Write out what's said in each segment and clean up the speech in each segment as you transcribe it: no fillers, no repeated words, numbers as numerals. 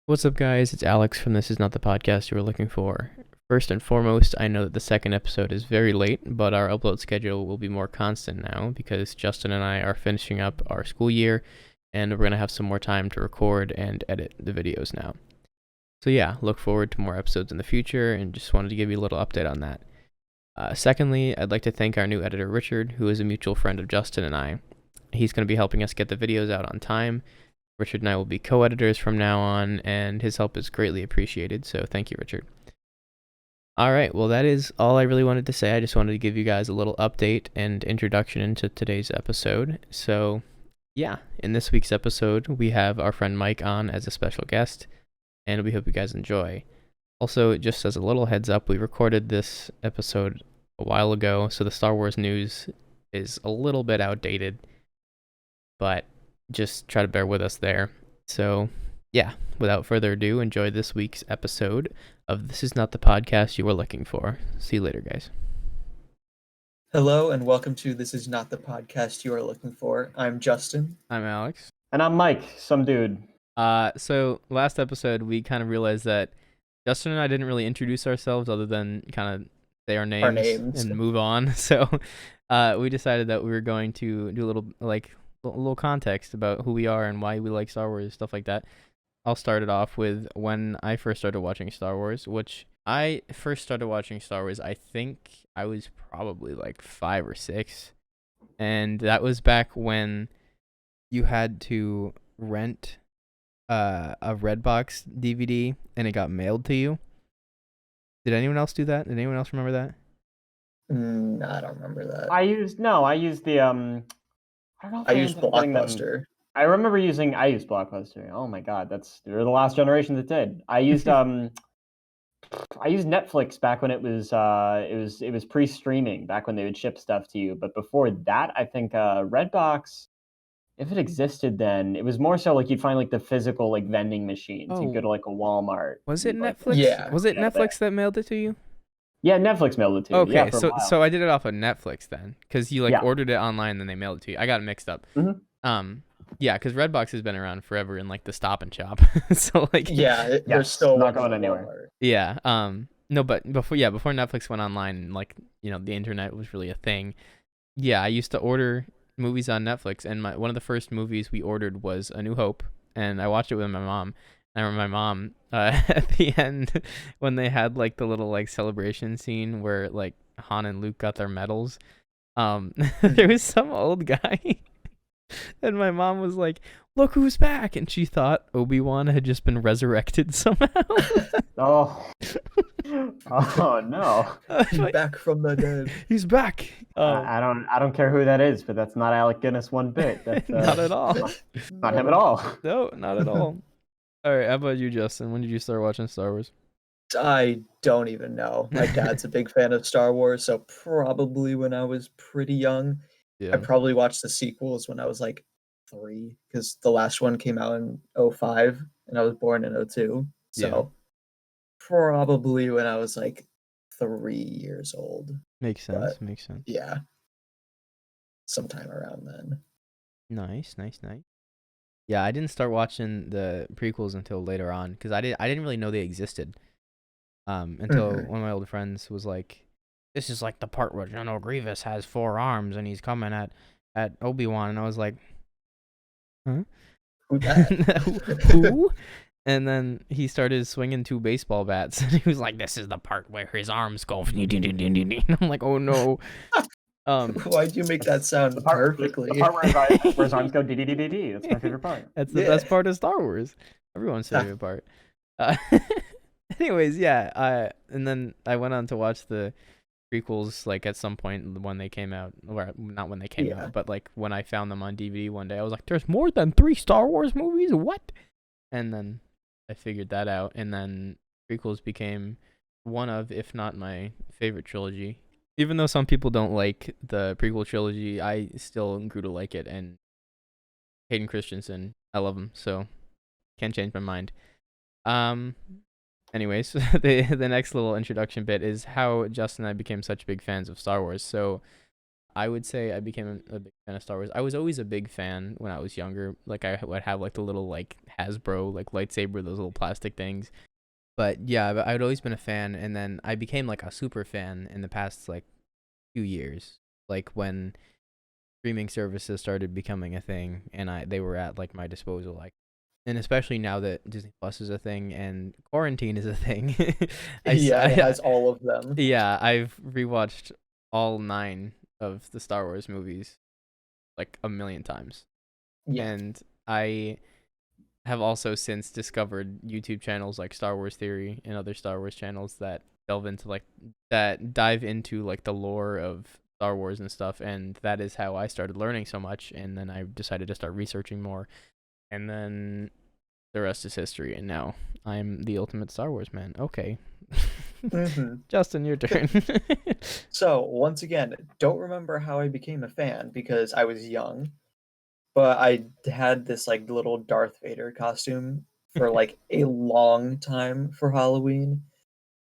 What's up, guys? It's Alex from This Is Not the Podcast You Were Looking For. First and foremost, I know that the second episode is very late, but our upload schedule will be more constant now because Justin and I are finishing up our school year, and we're going to have some more time to record and edit the videos now. So yeah, look forward to more episodes in the future, and just wanted to give you a little update on that. Secondly, I'd like to thank our new editor, Richard, who is a mutual friend of Justin and I. He's going to be helping us get the videos out on time. Richard and I will be co-editors from now on, and his help is greatly appreciated, so thank you, Richard. Alright, well that is all I really wanted to say. I just wanted to give you guys a little update and introduction into today's episode. So, yeah, in this week's episode, we have our friend Mike on as a special guest, and we hope you guys enjoy. Also, just as a little heads up, we recorded this episode a while ago, so the Star Wars news is a little bit outdated, but just try to bear with us there. So, yeah, without further ado, enjoy this week's episode of This Is Not the Podcast You Were Looking For. See you later, guys. Hello, and welcome to This Is Not the Podcast You Are Looking For. I'm Justin. I'm Alex. And I'm Mike, some dude. So last episode, we kind of realized that Justin and I didn't really introduce ourselves other than kind of say our names and move on. So we decided that we were going to do a little context about who we are and why we like Star Wars, stuff like that. I'll start it off with when I first started watching Star Wars, which I first started watching Star Wars, I think I was probably like 5 or 6. And that was back when you had to rent a Redbox DVD and it got mailed to you. Did anyone else do that? Did anyone else remember that? I don't remember that. I used the I don't know if I used Blockbuster. I used Blockbuster. Oh my god, they're the last generation that did. I used I used Netflix back when it was pre-streaming, back when they would ship stuff to you. But before that, I think Redbox, if it existed then, it was more so like you'd find like the physical like vending machines. Oh. You'd go to like a Walmart. Was it Netflix? Yeah. Was it Netflix that mailed it to you? Yeah, Netflix mailed it to you. Okay, Yeah, for a while. so I did it off of Netflix then, because you Yeah. ordered it online and then they mailed it to you. I got it mixed up. Mhm. Yeah, because Redbox has been around forever in like the Stop and Shop. So like Yeah, they're Yes, still not going anywhere. Walmart. yeah. No, but before Netflix went online and like the internet was really a thing. Yeah, I used to order movies on Netflix, and one of the first movies we ordered was A New Hope, and I watched it with my mom. I remember my mom at the end when they had like the little like celebration scene where like Han and Luke got their medals. There was some old guy, and my mom was like, "Look who's back!" And she thought Obi-Wan had just been resurrected somehow. Oh. Oh no. He's back from the dead. He's back. I don't care who that is, but that's not Alec Guinness one bit. That's Not at all. not him at all. No, not at all. All right, how about you, Justin? When did you start watching Star Wars? I don't even know. My dad's a big fan of Star Wars, so probably when I was pretty young. Yeah. I probably watched the sequels when I was like 3, because the last one came out in 2005, and I was born in 2002. So probably when I was like 3 years old. Makes sense. Makes sense. Yeah. Sometime around then. Nice. Yeah, I didn't start watching the prequels until later on because I didn't really know they existed. Until one of my old friends was like, "This is like the part where General Grievous has 4 arms and he's coming at Obi-Wan," and I was like, "Huh? Who that? Who?" And then he started swinging 2 baseball bats, and he was like, "This is the part where his arms go." And I'm like, "Oh no." Why'd you make that sound perfectly? The part where his arms go dee. That's my favorite part. That's the best part of Star Wars. Everyone's favorite part. Anyways, yeah. And then I went on to watch the prequels like at some point when they came out, or not when they came out, but like when I found them on DVD one day, I was like, "There's more than 3 Star Wars movies? What?" And then I figured that out, and then prequels became one of, if not my favorite trilogy. Even though some people don't like the prequel trilogy, I still grew to like it. And Hayden Christensen, I love him, so can't change my mind. Anyways, the next little introduction bit is how Justin and I became such big fans of Star Wars. So I would say I became a big fan of Star Wars. I was always a big fan when I was younger. Like I would have like the little like Hasbro like lightsaber, those little plastic things. But yeah, I'd always been a fan, and then I became like a super fan in the past like few years. Like when streaming services started becoming a thing, and they were at like my disposal. Like, and especially now that Disney Plus is a thing and quarantine is a thing. Yeah, it has all of them. Yeah, I've rewatched all 9 of the Star Wars movies like a million times. Yeah. And I have also since discovered YouTube channels like Star Wars Theory and other Star Wars channels that dive into like the lore of Star Wars and stuff, and that is how I started learning so much, and then I decided to start researching more, and then the rest is history, and now I'm the ultimate Star Wars man. Okay. Justin, your turn. So, once again, don't remember how I became a fan because I was young, but I had this like little Darth Vader costume for like a long time for Halloween,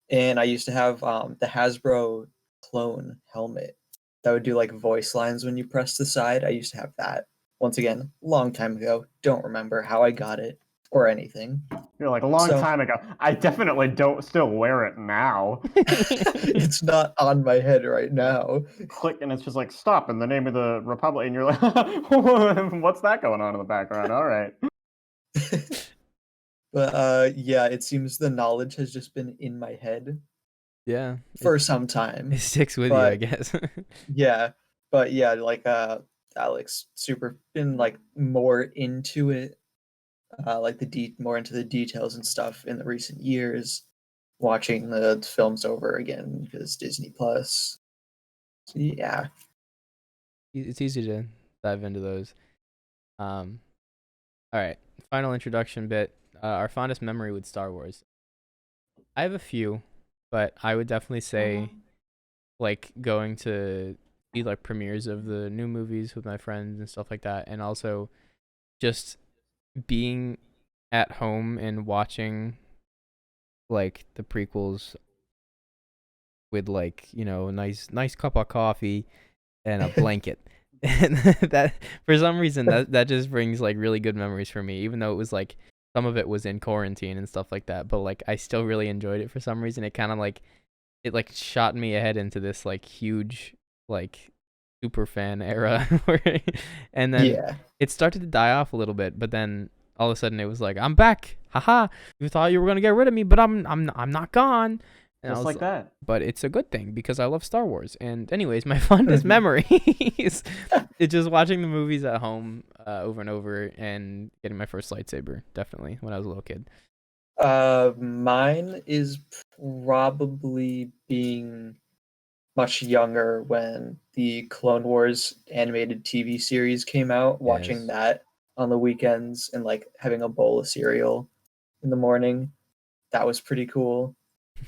and I used to have the Hasbro clone helmet that would do like voice lines when you press the side. I used to have that. Once again, long time ago. Don't remember how I got it or anything. You're like a long time ago. I definitely don't still wear it now. It's not on my head right now. Click, and it's just like, stop in the name of the Republic, and you're like, what's that going on in the background? All right. But yeah, it seems the knowledge has just been in my head. Yeah. For some time. It sticks with you, I guess. Yeah. But yeah, like Alex super been like more into it. Like more into the details and stuff in the recent years, watching the films over again because Disney Plus. So, yeah, it's easy to dive into those. All right, final introduction bit. Our fondest memory with Star Wars. I have a few, but I would definitely say, like going to see like premieres of the new movies with my friends and stuff like that, and also just being at home and watching like the prequels with like a nice cup of coffee and a blanket. And that for some reason that just brings like really good memories for me, even though it was like some of it was in quarantine and stuff like that, but like I still really enjoyed it for some reason. It kind of like shot me ahead into this like huge like super fan era and then it started to die off a little bit, but then all of a sudden it was like, I'm back, haha, you thought you were gonna get rid of me, but I'm not gone. And just like that. But it's a good thing because I love Star Wars. And anyways, my fondest memories is just watching the movies at home over and over and getting my first lightsaber, definitely, when I was a little kid. Mine is probably being much younger when the Clone Wars animated TV series came out, watching that on the weekends and like having a bowl of cereal in the morning. That was pretty cool.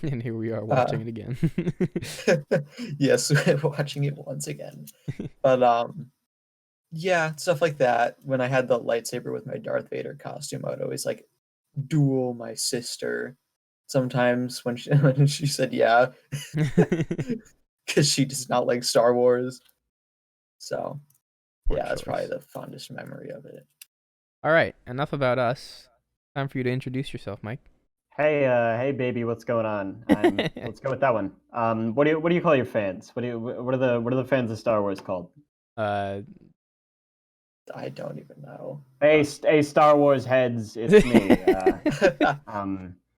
And here we are watching it again. Yes, watching it once again. But yeah, stuff like that. When I had the lightsaber with my Darth Vader costume, I would always like duel my sister. Sometimes when she said yeah, because she does not like Star Wars. So yeah, that's probably the fondest memory of it. All right, enough about us. Time for you to introduce yourself, Mike. Hey, baby, what's going on? Let's go with that one. What do you call your fans? What are the fans of Star Wars called? I don't even know. Hey, Star Wars heads, it's me.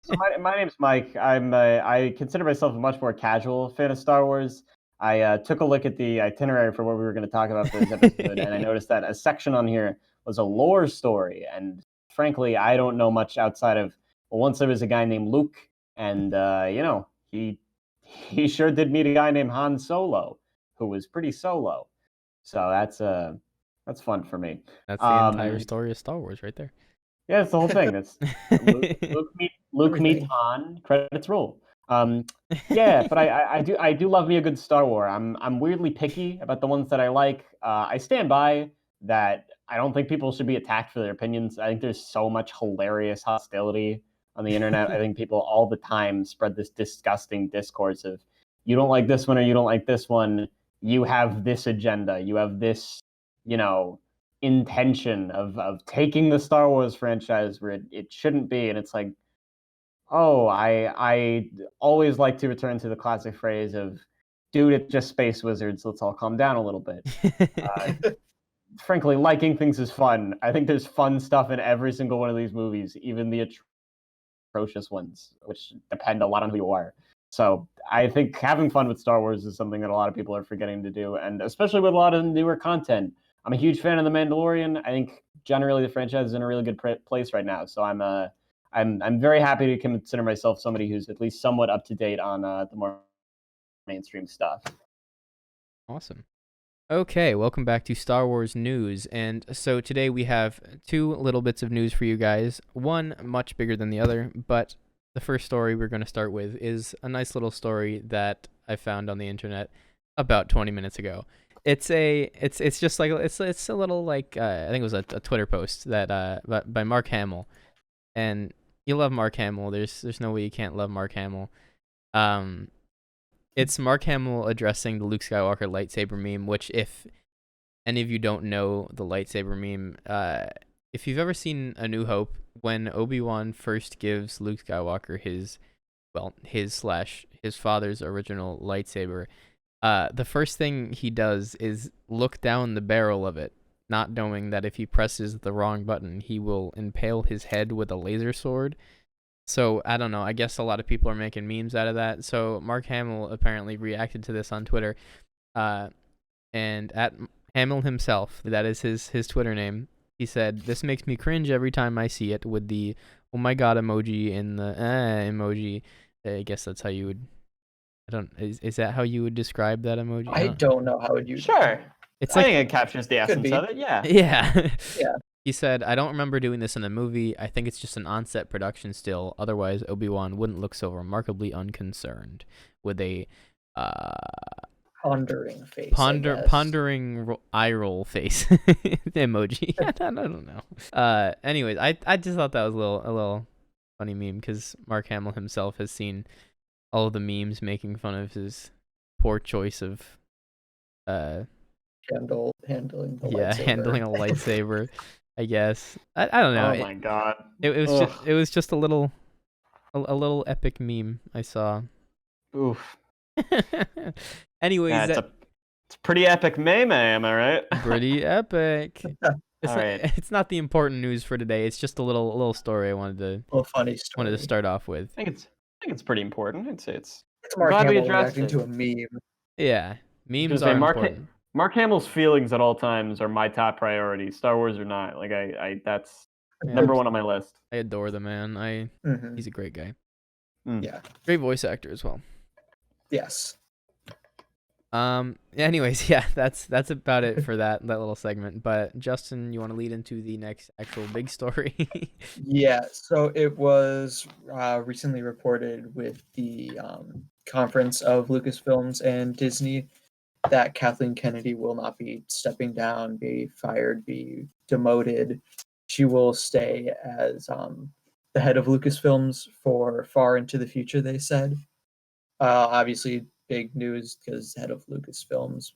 So my name's Mike. I consider myself a much more casual fan of Star Wars. I took a look at the itinerary for what we were going to talk about for this episode, and I noticed that a section on here was a lore story. And frankly, I don't know much outside of, well, once there was a guy named Luke, and he sure did meet a guy named Han Solo, who was pretty solo. So that's fun for me. That's the entire story of Star Wars right there. Yeah, it's the whole thing. That's Luke meets Han. Credits roll. Yeah, but I do love me a good Star Wars. I'm weirdly picky about the ones that I like. I stand by that. I don't think people should be attacked for their opinions. I think there's so much hilarious hostility on the internet. I think people all the time spread this disgusting discourse of, you don't like this one or you don't like this one, you have this agenda, you have this, intention of taking the Star Wars franchise where it shouldn't be. And it's like, oh, I always like to return to the classic phrase of, dude, it's just space wizards, let's all calm down a little bit. Frankly, liking things is fun. I think there's fun stuff in every single one of these movies, even the atrocious ones, which depend a lot on who you are. So I think having fun with Star Wars is something that a lot of people are forgetting to do, and especially with a lot of newer content. I'm a huge fan of The Mandalorian. I think generally the franchise is in a really good place right now. So I'm very happy to consider myself somebody who's at least somewhat up to date on the more mainstream stuff. Awesome. Okay, welcome back to Star Wars News. And so today we have two little bits of news for you guys. One much bigger than the other, but the first story we're going to start with is a nice little story that I found on the internet about 20 minutes ago. It's just like it's a little like I think it was a Twitter post that by Mark Hamill. And you love Mark Hamill. There's no way you can't love Mark Hamill. It's Mark Hamill addressing the Luke Skywalker lightsaber meme, which, if any of you don't know the lightsaber meme, if you've ever seen A New Hope, when Obi-Wan first gives Luke Skywalker his father's original lightsaber, the first thing he does is look down the barrel of it, not knowing that if he presses the wrong button, he will impale his head with a laser sword. So, I don't know. I guess a lot of people are making memes out of that. So, Mark Hamill apparently reacted to this on Twitter. And at Hamill himself, that is his Twitter name, he said, "This makes me cringe every time I see it," with the "oh my god" emoji and the emoji. I guess that's how you would... Is that how you would describe that emoji? I don't know how you... Sure. It's I like... think it captures the essence of it, yeah. Yeah. Yeah. He said, "I don't remember doing this in the movie. I think it's just an on-set production still. Otherwise, Obi-Wan wouldn't look so remarkably unconcerned," with a pondering face. pondering eye roll face emoji. I don't know. Anyways, I just thought that was a little funny meme, because Mark Hamill himself has seen all of the memes making fun of his poor choice of handling the lightsaber. handling a lightsaber. I guess I don't know. Oh my god! It was just a little epic meme I saw. Oof. Anyways, yeah, it's a pretty epic meme, am I right? Pretty epic. Right. It's not the important news for today. It's just a little story I wanted funny story. to start off with. I think it's pretty important. It's Mark Hamill reacting to a meme. Yeah, memes are important. Mark Hamill's feelings at all times are my top priority, Star Wars or not. Like that's number one on my list. I adore the man. He's a great guy. Yeah. Great voice actor as well. Yes. Anyways, yeah, that's about it for that little segment. But Justin, you want to lead into the next actual big story? Yeah. So it was recently reported with the conference of Lucasfilms and Disney that Kathleen Kennedy will not be stepping down, be fired, be demoted. She will stay as the head of Lucasfilms for far into the future, they said. Obviously, big news, because head of Lucasfilms,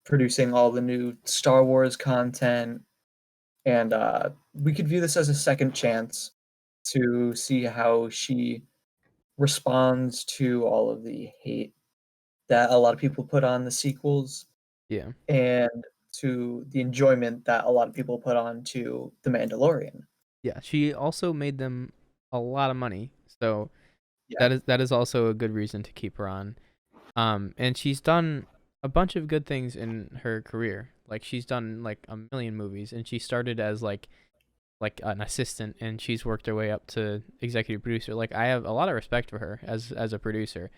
producing all the new Star Wars content. And we could view this as a second chance to see how she responds to all of the hate that a lot of people put on the sequels. Yeah. And to the enjoyment that a lot of people put on to The Mandalorian. Yeah, she also made them a lot of money. So that is also a good reason to keep her on. And she's done a bunch of good things in her career. Like, she's done like a million movies, and she started as like an assistant, and she's worked her way up to executive producer. Like, I have a lot of respect for her as a producer.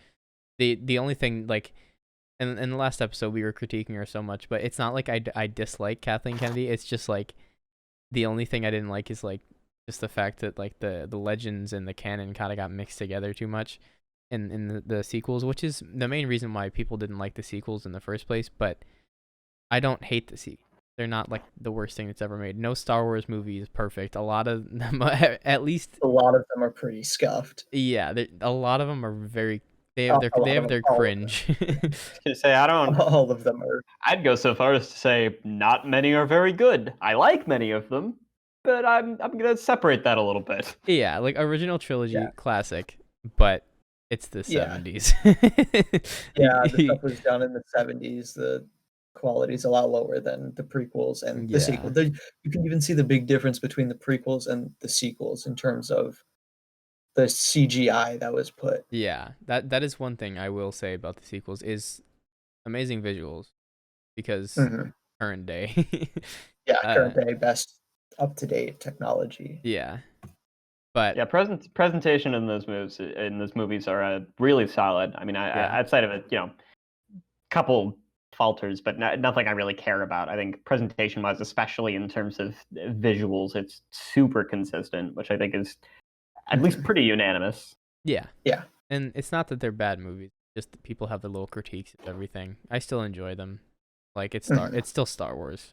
The only thing, like, in the last episode we were critiquing her so much, but it's not like I dislike Kathleen Kennedy. It's just like the only thing I didn't like is like just the fact that like the legends and the canon kind of got mixed together too much in the sequels, which is the main reason why people didn't like the sequels in the first place. But I don't hate the sequels. They're not like the worst thing that's ever made. No Star Wars movie is perfect. A lot of them, at least a lot of them are pretty scuffed. Yeah, a lot of them are very They have A lot they of have them, their all of them. cringe. To say I don't. All of them are. I'd go so far as to say not many are very good. I like many of them, but I'm gonna separate that a little bit. Yeah, like original trilogy Yeah. classic, but it's the Yeah. 70s. Yeah, the stuff was done in the 70s. The quality's a lot lower than the prequels and the sequel. Yeah. You can even see the big difference between the prequels and the sequels in terms of the CGI that was put. Yeah, that is one thing I will say about the sequels is amazing visuals because Mhm. current day. Yeah, uh, current day best up to date technology. yeah, but Yeah, presentation in those movies are really solid. I mean, yeah, outside of it, couple falters, but nothing I really care about. I think presentation wise, especially in terms of visuals, it's super consistent, which I think is at least Mhm. pretty unanimous. yeah, Yeah. and it's not that they're bad movies. Just that people have their little critiques of everything. I still enjoy them. Like Mhm. it's still Star Wars.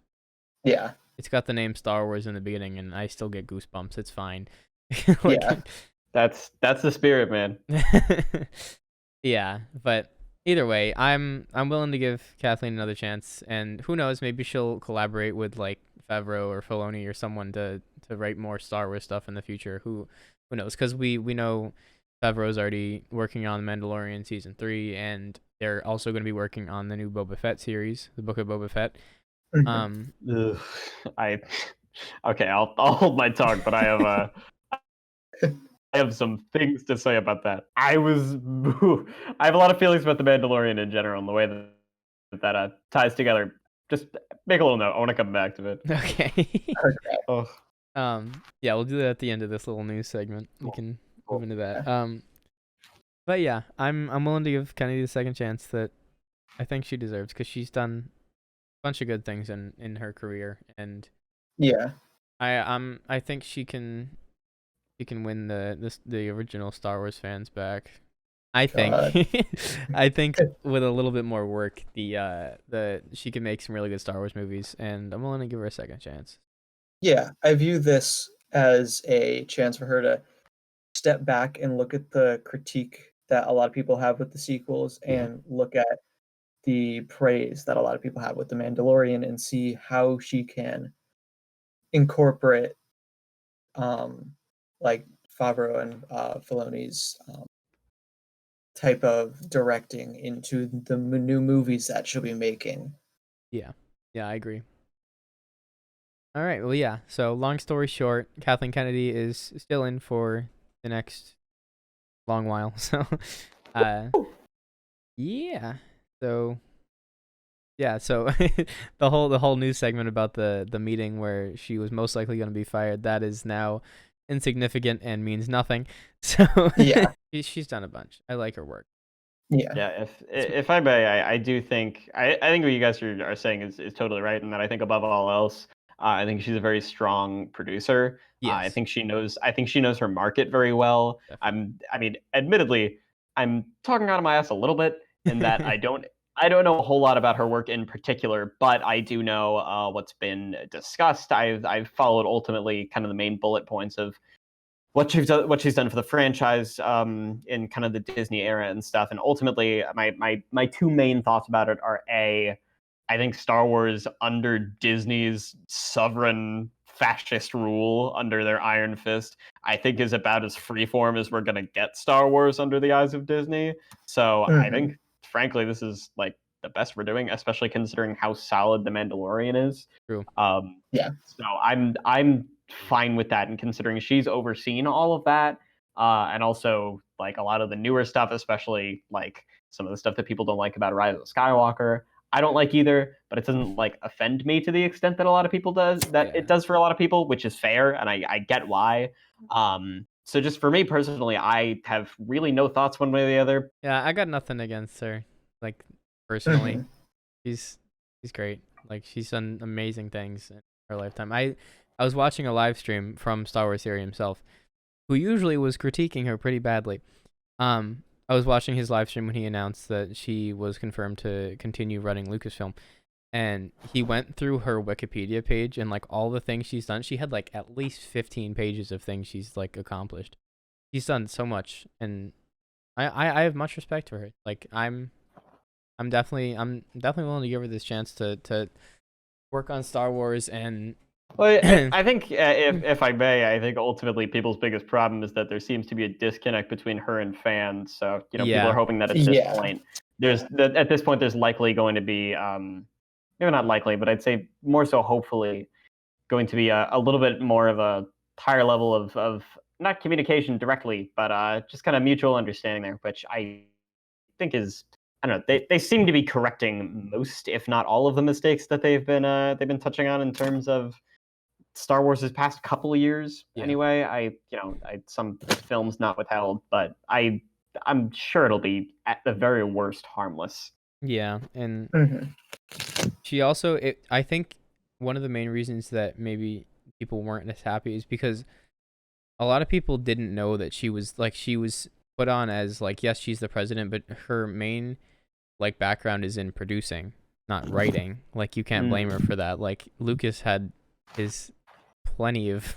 Yeah. It's got the name Star Wars in the beginning, and I still get goosebumps. It's fine. like, Yeah. That's the spirit, man. yeah, but either way, I'm willing to give Kathleen another chance, and who knows, maybe she'll collaborate with like Favreau or Filoni or someone to write more Star Wars stuff in the future. Who knows? Because we know Favreau's already working on Mandalorian season 3, and they're also going to be working on the new Boba Fett series, the Book of Boba Fett. Mhm. Ugh, I okay, I'll hold my tongue, but I have some things to say about that. I have a lot of feelings about the Mandalorian in general and the way that ties together. Just make a little note. I want to come back to it. Okay. Okay. Oh, Yeah, we'll do that at the end of this little news segment. We cool. can move Cool. into that. But yeah, I'm willing to give Kennedy the second chance that I think she deserves because she's done a bunch of good things in her career, and Yeah. I think she can win the original Star Wars fans back. I think God. I think with a little bit more work, the she can make some really good Star Wars movies, and I'm willing to give her a second chance. Yeah, I view this as a chance for her to step back and look at the critique that a lot of people have with the sequels Yeah. and look at the praise that a lot of people have with The Mandalorian and see how she can incorporate like Favreau and Filoni's type of directing into the new movies that she'll be making. Yeah. Yeah, I agree. All right. Well, yeah. So, long story short, Kathleen Kennedy is still in for the next long while. So, uh, yeah. So, yeah. So, the whole news segment about the meeting where she was most likely going to be fired, that is now insignificant and means nothing. So, Yeah, she's done a bunch. I like her work. yeah, Yeah, if I may, I do think I think what you guys are saying is totally right, and that I think above all else, I think she's a very strong producer. Yes. I think she knows her market very well. I mean, admittedly, I'm talking out of my ass a little bit in that Definitely. I don't know a whole lot about her work in particular, but I do know what's been discussed. I've followed ultimately kind of the main bullet points of what she's done for the franchise in kind of the Disney era and stuff. And ultimately, my two main thoughts about it are I think Star Wars under Disney's sovereign fascist rule under their iron fist, I think is about as freeform as we're gonna get Star Wars under the eyes of Disney. So I hmm think, frankly, this is like the best we're doing, especially considering how solid The Mandalorian is. True. yeah, So I'm fine with that, and considering she's overseen all of that, and also like a lot of the newer stuff, especially like some of the stuff that people don't like about Rise of Skywalker. I don't like either, but it doesn't like offend me to the extent that a lot of people Yeah. it does for a lot of people, which is fair, and I get why. So just for me personally, I have really no thoughts one way or the other. Yeah, I got nothing against her. Like personally, hmm she's she's great. Like she's done amazing things in her lifetime. I was watching a live stream from Star Wars Theory himself, who usually was critiquing her pretty badly. I was watching his live stream when he announced that she was confirmed to continue running Lucasfilm, and he went through her Wikipedia page and like all the things she's done. She had like at least 15 pages of things she's like accomplished. She's done so much, and I have much respect for her. Like I'm definitely willing to give her this chance to work on Star Wars and. Well, I think if I may, I think ultimately people's biggest problem is that there seems to be a disconnect between her and fans. So people are hoping that at this point, there's likely going to be maybe not likely, but I'd say more so hopefully going to be a little bit more of a higher level of not communication directly, but just kind of mutual understanding there, which I think is. I don't know. They seem to be correcting most, if not all, of the mistakes that they've been touching on in terms of Star Wars' past couple of years. Anyway, I some films not withheld, but I'm sure it'll be at the very worst harmless. Yeah, and she also I think one of the main reasons that maybe people weren't as happy is because a lot of people didn't know that she was put on as like, yes, she's the president, but her main like background is in producing, not writing. Like you can't blame her for that. Like Lucas had his plenty of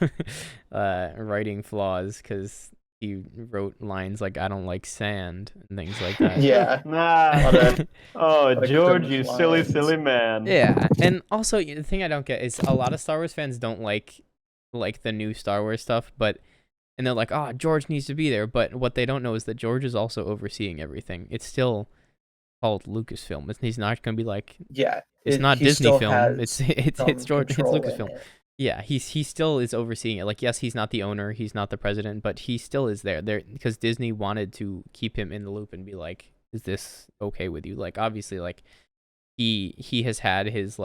writing flaws because he wrote lines like "I don't like sand" and things like that. George, you silly man. Yeah, and also the thing I don't get is a lot of Star Wars fans don't like the new Star Wars stuff, and they're like, "Oh, George needs to be there," but what they don't know is that George is also overseeing everything. It's still called Lucasfilm. He's not going to be like, it's not Disney film. It's George. It's Lucasfilm. Yeah, he still is overseeing it. Like, yes, he's not the owner, he's not the president, but he still is there because Disney wanted to keep him in the loop and be like, is this okay with you? Like, obviously, like he has had his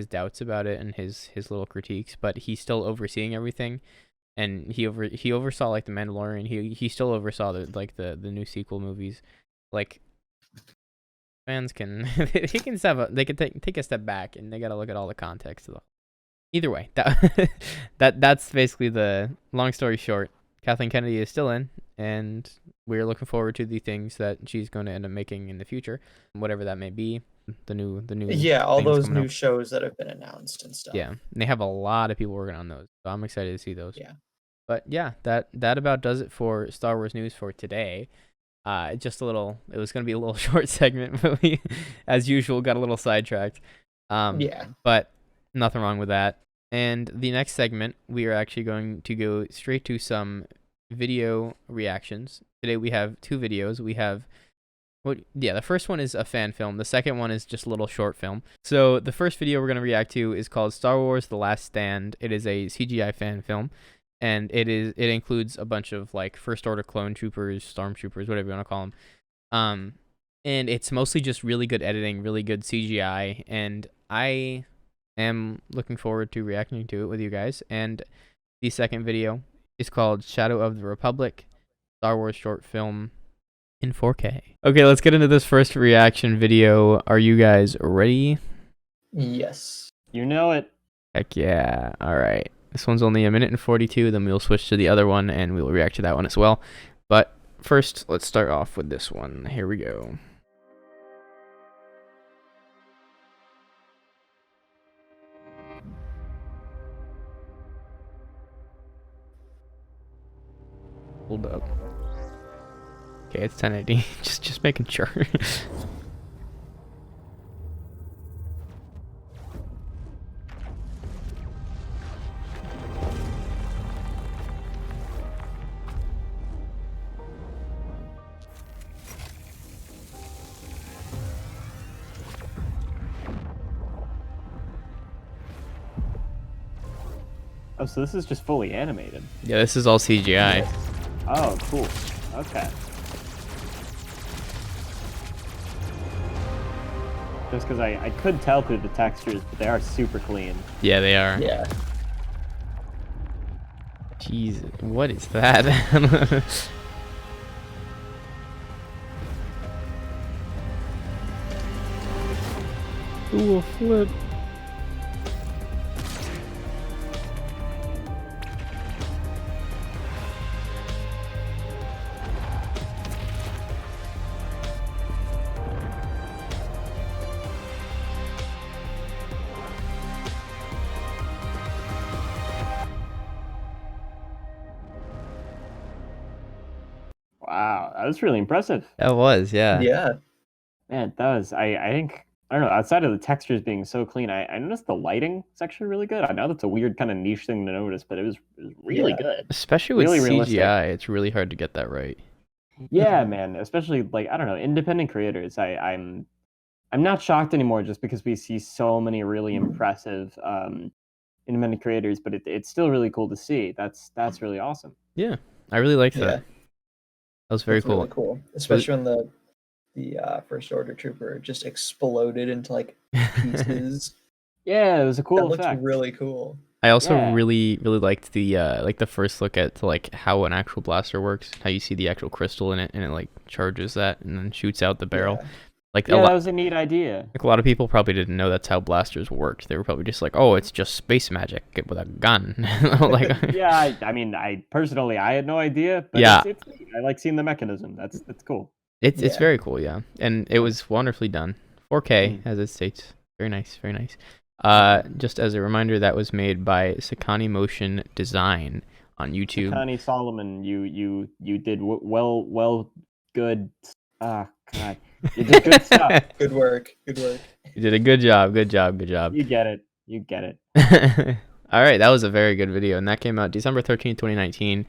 doubts about it and his little critiques, but he's still overseeing everything. And he oversaw like the Mandalorian. He still oversaw the new sequel movies. Like, fans can they can take a step back and they got to look at all the context of the. Either way, that's basically the long story short. Kathleen Kennedy is still in, and we're looking forward to the things that she's going to end up making in the future, whatever that may be. The new all those new shows that have been announced and stuff. Yeah, and they have a lot of people working on those, so I'm excited to see those. Yeah, but yeah, that about does it for Star Wars news for today. Just a little. It was going to be a little short segment, but we, as usual, got a little sidetracked. But nothing wrong with that. And the next segment, we are actually going to go straight to some video reactions. Today we have two videos. We have, the first one is a fan film. The second one is just a little short film. So the first video we're going to react to is called Star Wars: The Last Stand. It is a CGI fan film, and it includes a bunch of like First Order clone troopers, stormtroopers, whatever you want to call them. And it's mostly just really good editing, really good CGI, and I am looking forward to reacting to it with you guys. And the second video is called Shadow of the Republic, Star Wars short film in 4K. Okay, let's get into this first reaction video. Are you guys ready? Yes. You know it. Heck yeah. All right. This one's only 1:42, then we'll switch to the other one and we'll react to that one as well. But first, let's start off with this one. Here we go. Hold up. Okay, it's 1080. just making sure. Oh, so this is just fully animated. Yeah, this is all CGI. Oh, cool. Okay. Just because I could tell through the textures, but they are super clean. Yeah, they are. Yeah. Jeez, what is that? Ooh, a flip. Wow, that was really impressive. That was, yeah. Yeah. Man, it does. I think, I don't know, outside of the textures being so clean, I noticed the lighting is actually really good. I know that's a weird kind of niche thing to notice, but it was really Yeah. good. Especially with Really CGI, realistic. it's really hard to get that right. Yeah, man. Especially like, I don't know, independent creators. I'm not shocked anymore just because we see so many really impressive independent creators, but it's still really cool to see. That's really awesome. Yeah, I really liked Yeah. that. That was very That's cool. really cool. Especially when the First Order Trooper just exploded into like pieces. Yeah, it was a That cool looked effect. really cool. I also Yeah. really liked the first look at like how an actual blaster works, how you see the actual crystal in it, and it like charges that and then shoots out the barrel. Yeah. Like Yeah, that was a neat idea. like a lot of people probably didn't know that's how blasters worked. They were probably just like, oh, it's just space magic with a gun. Like, Yeah, I mean, I personally had no idea, but Yeah. it's neat. I like seeing the mechanism. That's cool. it's Yeah. very cool, yeah, and it was wonderfully done. 4K as it states. Very nice, very nice. Just as a reminder, that was made by Sakani Motion Design on YouTube. Connie Solomon, you did well, good. Ah, God, you did good stuff. Good work. Good work. You did a good job. Good job. You get it. All right, that was a very good video, and that came out December 13th, 2019.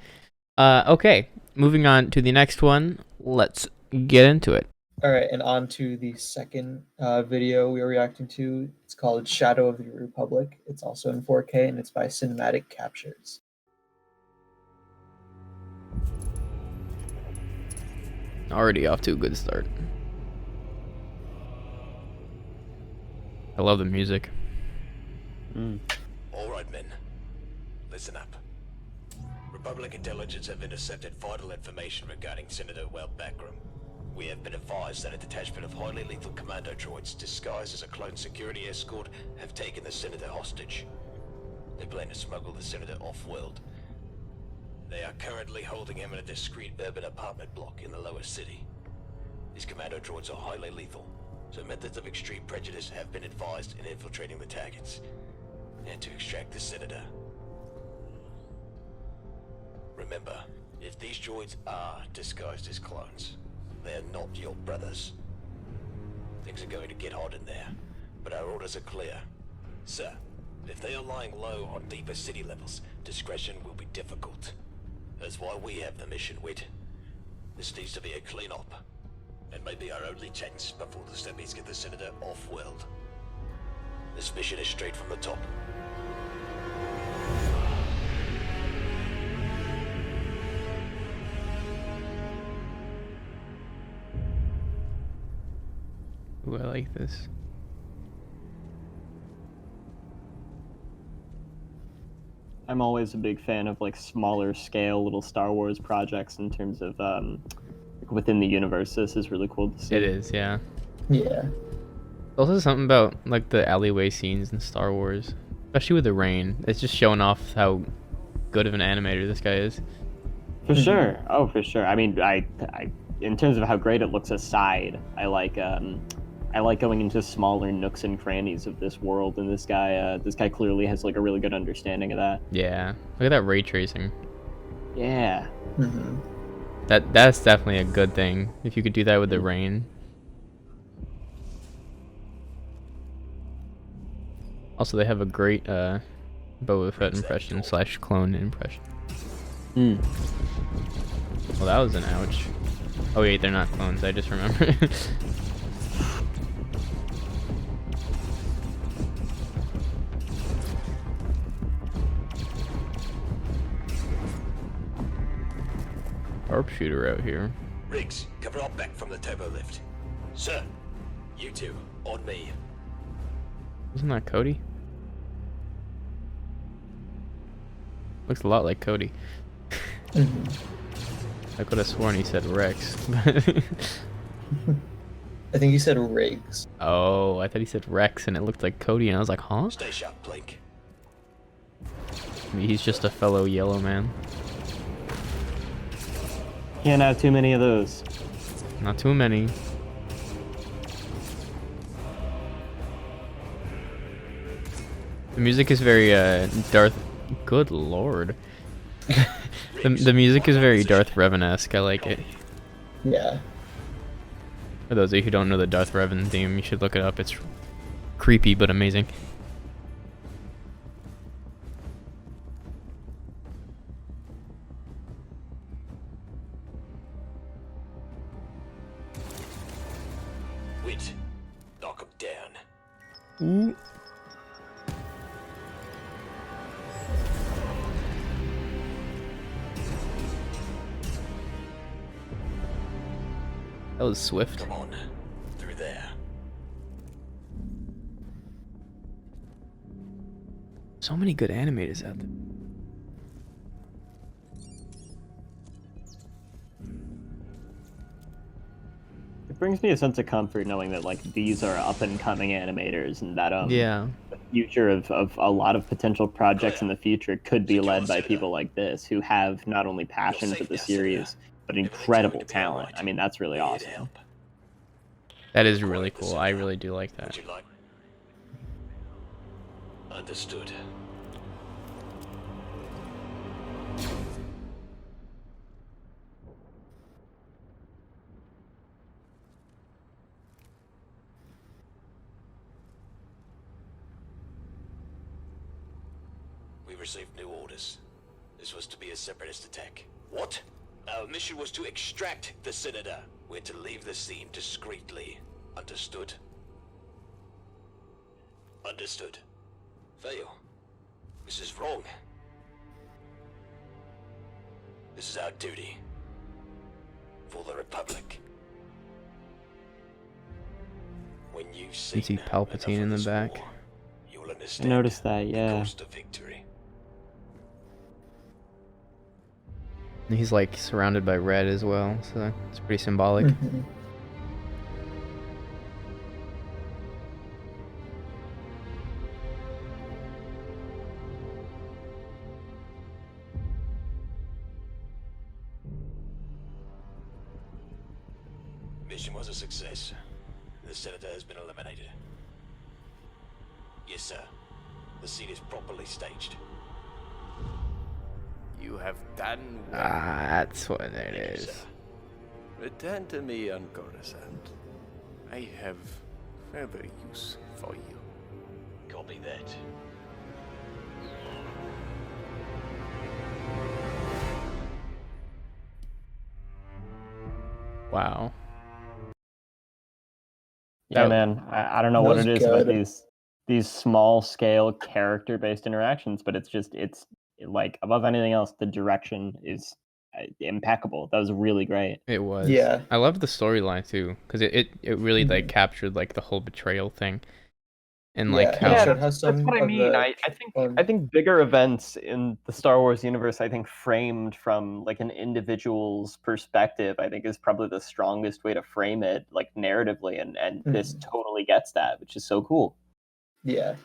Okay, moving on to the next one. Let's get into it. All right, and on to the second video we are reacting to. It's called Shadow of the Republic. It's also in 4K, and it's by Cinematic Captures. Already off to a good start. I love the music. All right, men. Listen up. Republic intelligence have intercepted vital information regarding Senator Wel Backram. We have been advised that a detachment of highly lethal commando droids disguised as a clone security escort have taken the Senator hostage. They plan to smuggle the Senator off-world. They are currently holding him in a discreet urban apartment block in the lower city. These commando droids are highly lethal, so methods of extreme prejudice have been advised in infiltrating the targets and to extract the Senator. Remember, if these droids are disguised as clones, they are not your brothers. Things are going to get hot in there, but our orders are clear. Sir, if they are lying low on deeper city levels, discretion will be difficult. That's why we have the mission, Wit. This needs to be a clean-up, and maybe our only chance before the Steppies get the Senator off-world. This mission is straight from the top. Ooh, I like this. I'm always a big fan of like smaller scale little Star Wars projects in terms of within the universe. This is really cool to see. It is, yeah. Yeah. Also something about like the alleyway scenes in Star Wars, especially with the rain. It's just showing off how good of an animator this guy is. For sure. Oh, for sure. I mean, I in terms of how great it looks aside, I like going into smaller nooks and crannies of this world, and this guy clearly has like a really good understanding of that. Yeah, look at that ray tracing. Yeah. Mm-hmm. That's definitely a good thing if you could do that with the rain. Also, they have a great Boba Fett impression / clone impression. Well, that was an ouch. Oh wait, they're not clones. I just remember. Sharpshooter out here. Riggs, cover our back from the turbo lift. Sir, you two, on me. Isn't that Cody? Looks a lot like Cody. I could have sworn he said Rex. I think he said Riggs. Oh, I thought he said Rex and it looked like Cody and I was like, huh? Stay sharp, Blink. Maybe he's just a fellow yellow man. Can't have too many of those. Not too many. The music is very Darth. Good lord. The music is very Darth Revan-esque. I like it. Yeah. For those of you who don't know the Darth Revan theme, you should look it up. It's creepy but amazing. Wit, knock him down. Ooh. That was swift. Come on, through there. So many good animators out there. It brings me a sense of comfort knowing that like these are up and coming animators, and that Yeah. the future of a lot of potential projects in the future could be led by people like this who have not only passion for the series but incredible talent. I mean, that's really awesome. That is really cool. I really do like that. Would you like? Understood. We received new orders. This was to be a separatist attack. What? Our mission was to extract the Senator. We're to leave the scene discreetly. Understood? Understood. Fail. This is wrong. This is our duty. For the Republic. When you see Palpatine in the back. You'll I understand noticed that, the yeah. cost of victory. He's like surrounded by red as well, so it's pretty symbolic. Mhm. Mission was a success. The Senator has been eliminated. Yes, sir. The scene is properly staged. You have done well. That's what it Thank you, is. sir. Return to me on Coruscant. I have further use for you. Copy that. Wow. Yeah, That- man. I don't know That what was it is about good. these small scale character based interactions, but it's like above anything else, the direction is impeccable. That was really great. It was. Yeah. I loved the storyline too, because it really like Mhm. captured like the whole betrayal thing, and Yeah, like it how showed how some That's what I of mean. the I think bigger events in the Star Wars universe, I think framed from like an individual's perspective, I think is probably the strongest way to frame it, like narratively, and this totally gets that, which is so cool. Yeah.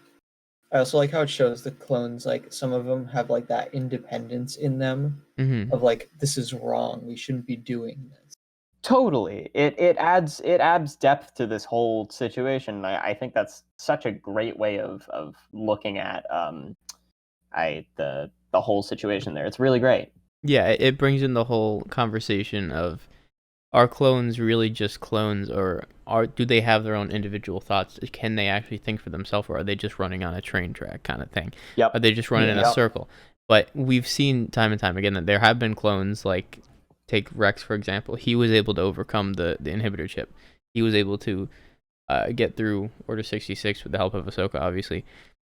I also like how it shows the clones, like some of them have like that independence in them Mhm. of like, this is wrong. We shouldn't be doing this. Totally. It adds depth to this whole situation. I think that's such a great way of looking at the whole situation there. It's really great. Yeah, it brings in the whole conversation of, are clones really just clones, or do they have their own individual thoughts? Can they actually think for themselves, or are they just running on a train track kind of thing? Yep. Are they just running in a Yep. circle? But we've seen time and time again that there have been clones, like take Rex for example. He was able to overcome the inhibitor chip. He was able to get through Order 66 with the help of Ahsoka, obviously.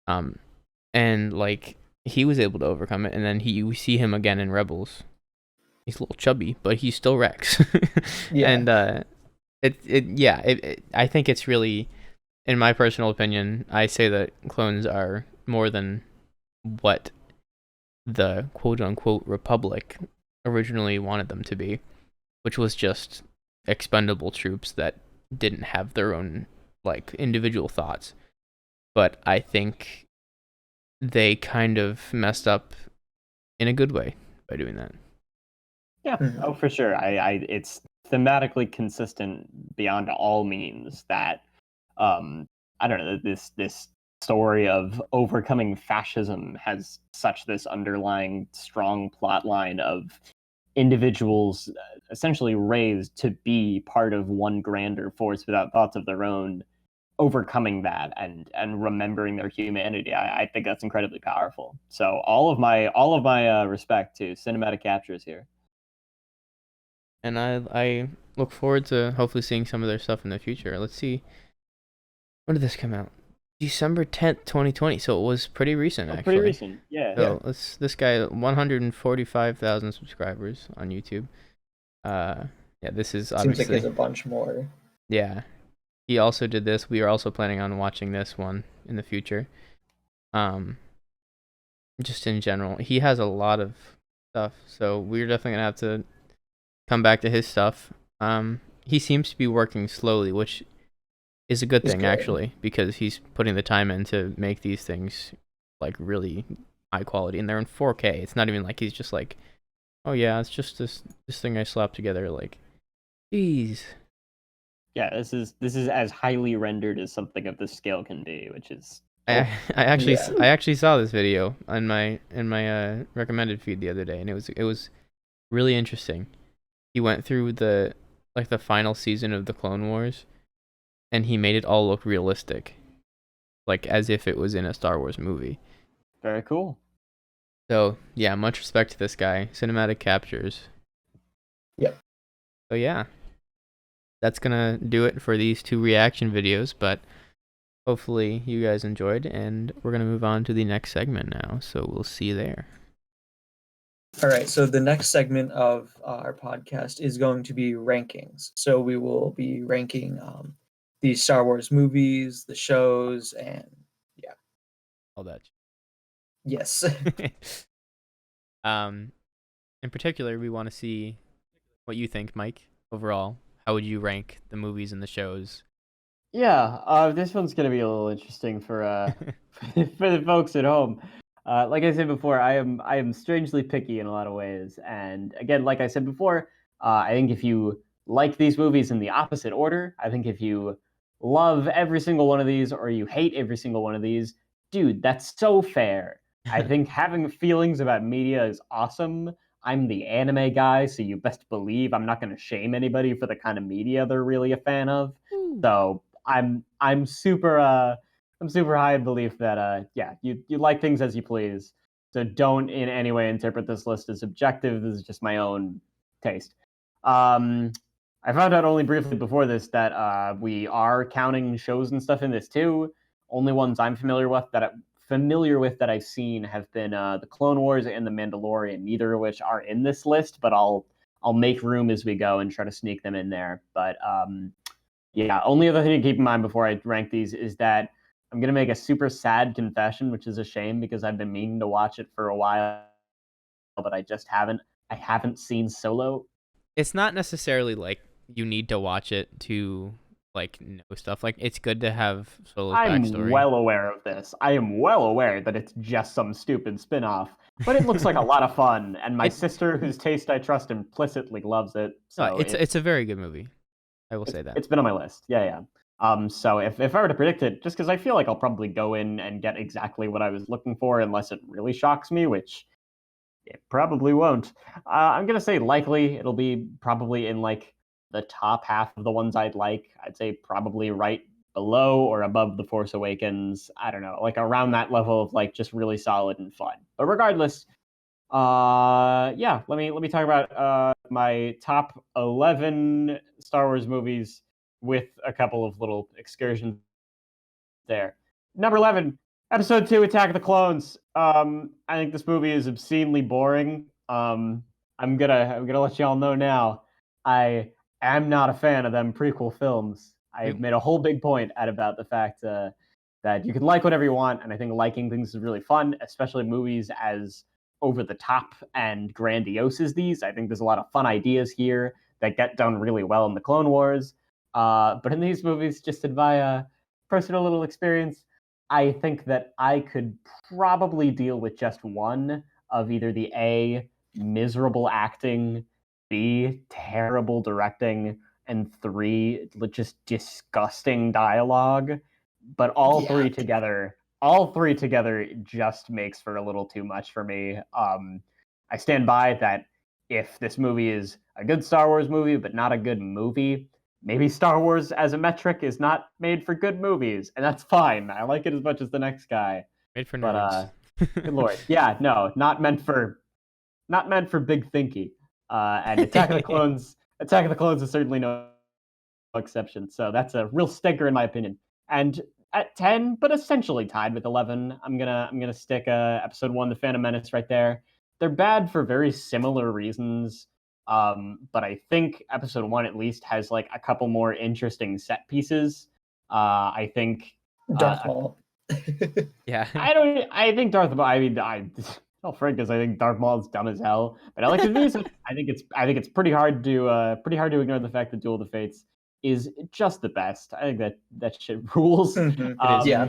And like he was able to overcome it, and then we see him again in Rebels. He's a little chubby, but he's still Rex. Yeah. And I think it's really, in my personal opinion, I say that clones are more than what the quote-unquote Republic originally wanted them to be, which was just expendable troops that didn't have their own like individual thoughts. But I think they kind of messed up in a good way by doing that. Yeah, oh for sure. It's thematically consistent beyond all means that I don't know, this story of overcoming fascism has such this underlying strong plot line of individuals essentially raised to be part of one grander force without thoughts of their own, overcoming that and remembering their humanity. I think that's incredibly powerful. So all of my respect to cinematic captures here. And I look forward to hopefully seeing some of their stuff in the future. Let's see. When did this come out? December 10th, 2020. So it was pretty recent, actually. Pretty recent, yeah. So this guy, 145,000 subscribers on YouTube. Yeah, this is obviously... Seems like there's a bunch more. Yeah. He also did this. We are also planning on watching this one in the future. Just in general. He has a lot of stuff, so we're definitely going to have to come back to his stuff. He seems to be working slowly, which is a good thing, actually, because he's putting the time in to make these things like really high quality, and they're in 4K. It's not even like he's just like, oh yeah, it's just this thing I slapped together. Like, jeez. Yeah, this is as highly rendered as something of this scale can be, which is. I actually saw this video on my recommended feed the other day, and it was really interesting. He went through the final season of the Clone Wars, and he made it all look realistic, like as if it was in a Star Wars movie. Very cool. So yeah, much respect to this guy. Cinematic captures. Yep. So yeah, that's gonna do it for these 2 reaction videos, but hopefully you guys enjoyed, and we're gonna move on to the next segment now, so we'll see you there. All right, so the next segment of our podcast is going to be rankings. So we will be ranking the Star Wars movies, the shows, and yeah. All that. Yes. In particular, we want to see what you think, Mike, overall. How would you rank the movies and the shows? Yeah, this one's gonna be a little interesting for for the folks at home. Like I said before, I am strangely picky in a lot of ways, and again, like I said before, I think if you like these movies in the opposite order, I think if you love every single one of these or you hate every single one of these, dude, that's so fair. I think having feelings about media is awesome. I'm the anime guy, so you best believe I'm not going to shame anybody for the kind of media they're really a fan of. So I'm super high in belief that you like things as you please. So don't in any way interpret this list as objective. This is just my own taste. I found out only briefly before this that we are counting shows and stuff in this too. Only ones I'm familiar with that I've seen have been the Clone Wars and the Mandalorian, neither of which are in this list, but I'll make room as we go and try to sneak them in there. But yeah, only other thing to keep in mind before I rank these is that I'm going to make a super sad confession, which is a shame because I've been meaning to watch it for a while, but I just haven't. I haven't seen Solo. It's not necessarily like you need to watch it to like know stuff. Like, it's good to have Solo's backstory. I'm well aware of this. I am well aware that it's just some stupid spin-off, but it looks like a lot of fun, and my sister, whose taste I trust implicitly, loves it. So it's a very good movie. I will say that. It's been on my list. Yeah. So if I were to predict it, just because I feel like I'll probably go in and get exactly what I was looking for, unless it really shocks me, which it probably won't. I'm gonna say likely it'll be probably in like the top half of the ones I'd like. I'd say probably right below or above The Force Awakens. I don't know, like around that level of like just really solid and fun. But regardless, yeah, let me talk about my top 11 Star Wars movies with a couple of little excursions there. Number 11, Episode 2, Attack of the Clones. I think this movie is obscenely boring. I'm gonna let y'all know now. I am not a fan of them prequel films. I've made a whole big point about the fact that you can like whatever you want, and I think liking things is really fun, especially movies as over the top and grandiose as these. I think there's a lot of fun ideas here that get done really well in the Clone Wars. But in these movies, just in my personal little experience, I think that I could probably deal with just one of either the A, miserable acting, B, terrible directing, and 3, just disgusting dialogue. But all three together just makes for a little too much for me. I stand by that if this movie is a good Star Wars movie, but not a good movie, maybe Star Wars as a metric is not made for good movies, and that's fine. I like it as much as the next guy. Made for But nerds. good lord, yeah, no, not meant for big thinky. And Attack of the Clones is certainly no exception. So that's a real stinker in my opinion. And at 10, but essentially tied with 11, I'm gonna stick Episode 1, The Phantom Menace, right there. They're bad for very similar reasons. But I think Episode 1 at least has like a couple more interesting set pieces. I think Darth Maul. Yeah. I think Darth Maul. I mean, tell Frank this. I think Darth Maul is dumb as hell, but I like his music. I think it's pretty hard to ignore the fact that Duel of the Fates is just the best. I think that shit rules. Yeah.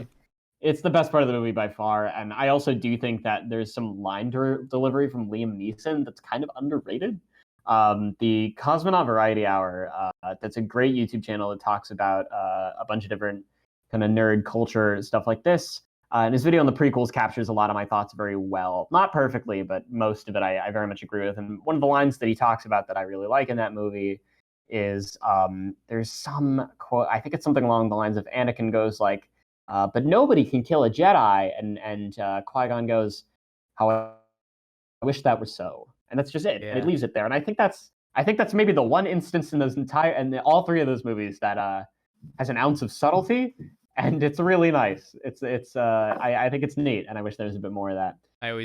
It's the best part of the movie by far, and I also do think that there's some line delivery from Liam Neeson that's kind of underrated. The Cosmonaut Variety Hour, that's a great YouTube channel that talks about a bunch of different kind of nerd culture stuff like this. And his video on the prequels captures a lot of my thoughts very well. Not perfectly, but most of it I very much agree with. And one of the lines that he talks about that I really like in that movie is there's some quote, I think it's something along the lines of Anakin goes like, but nobody can kill a Jedi. And Qui-Gon goes, how I wish that were so. And that's just it. Yeah. And it leaves it there. And I think that's maybe the one instance in those all three of those movies that has an ounce of subtlety, and it's really nice. I think it's neat, and I wish there was a bit more of that.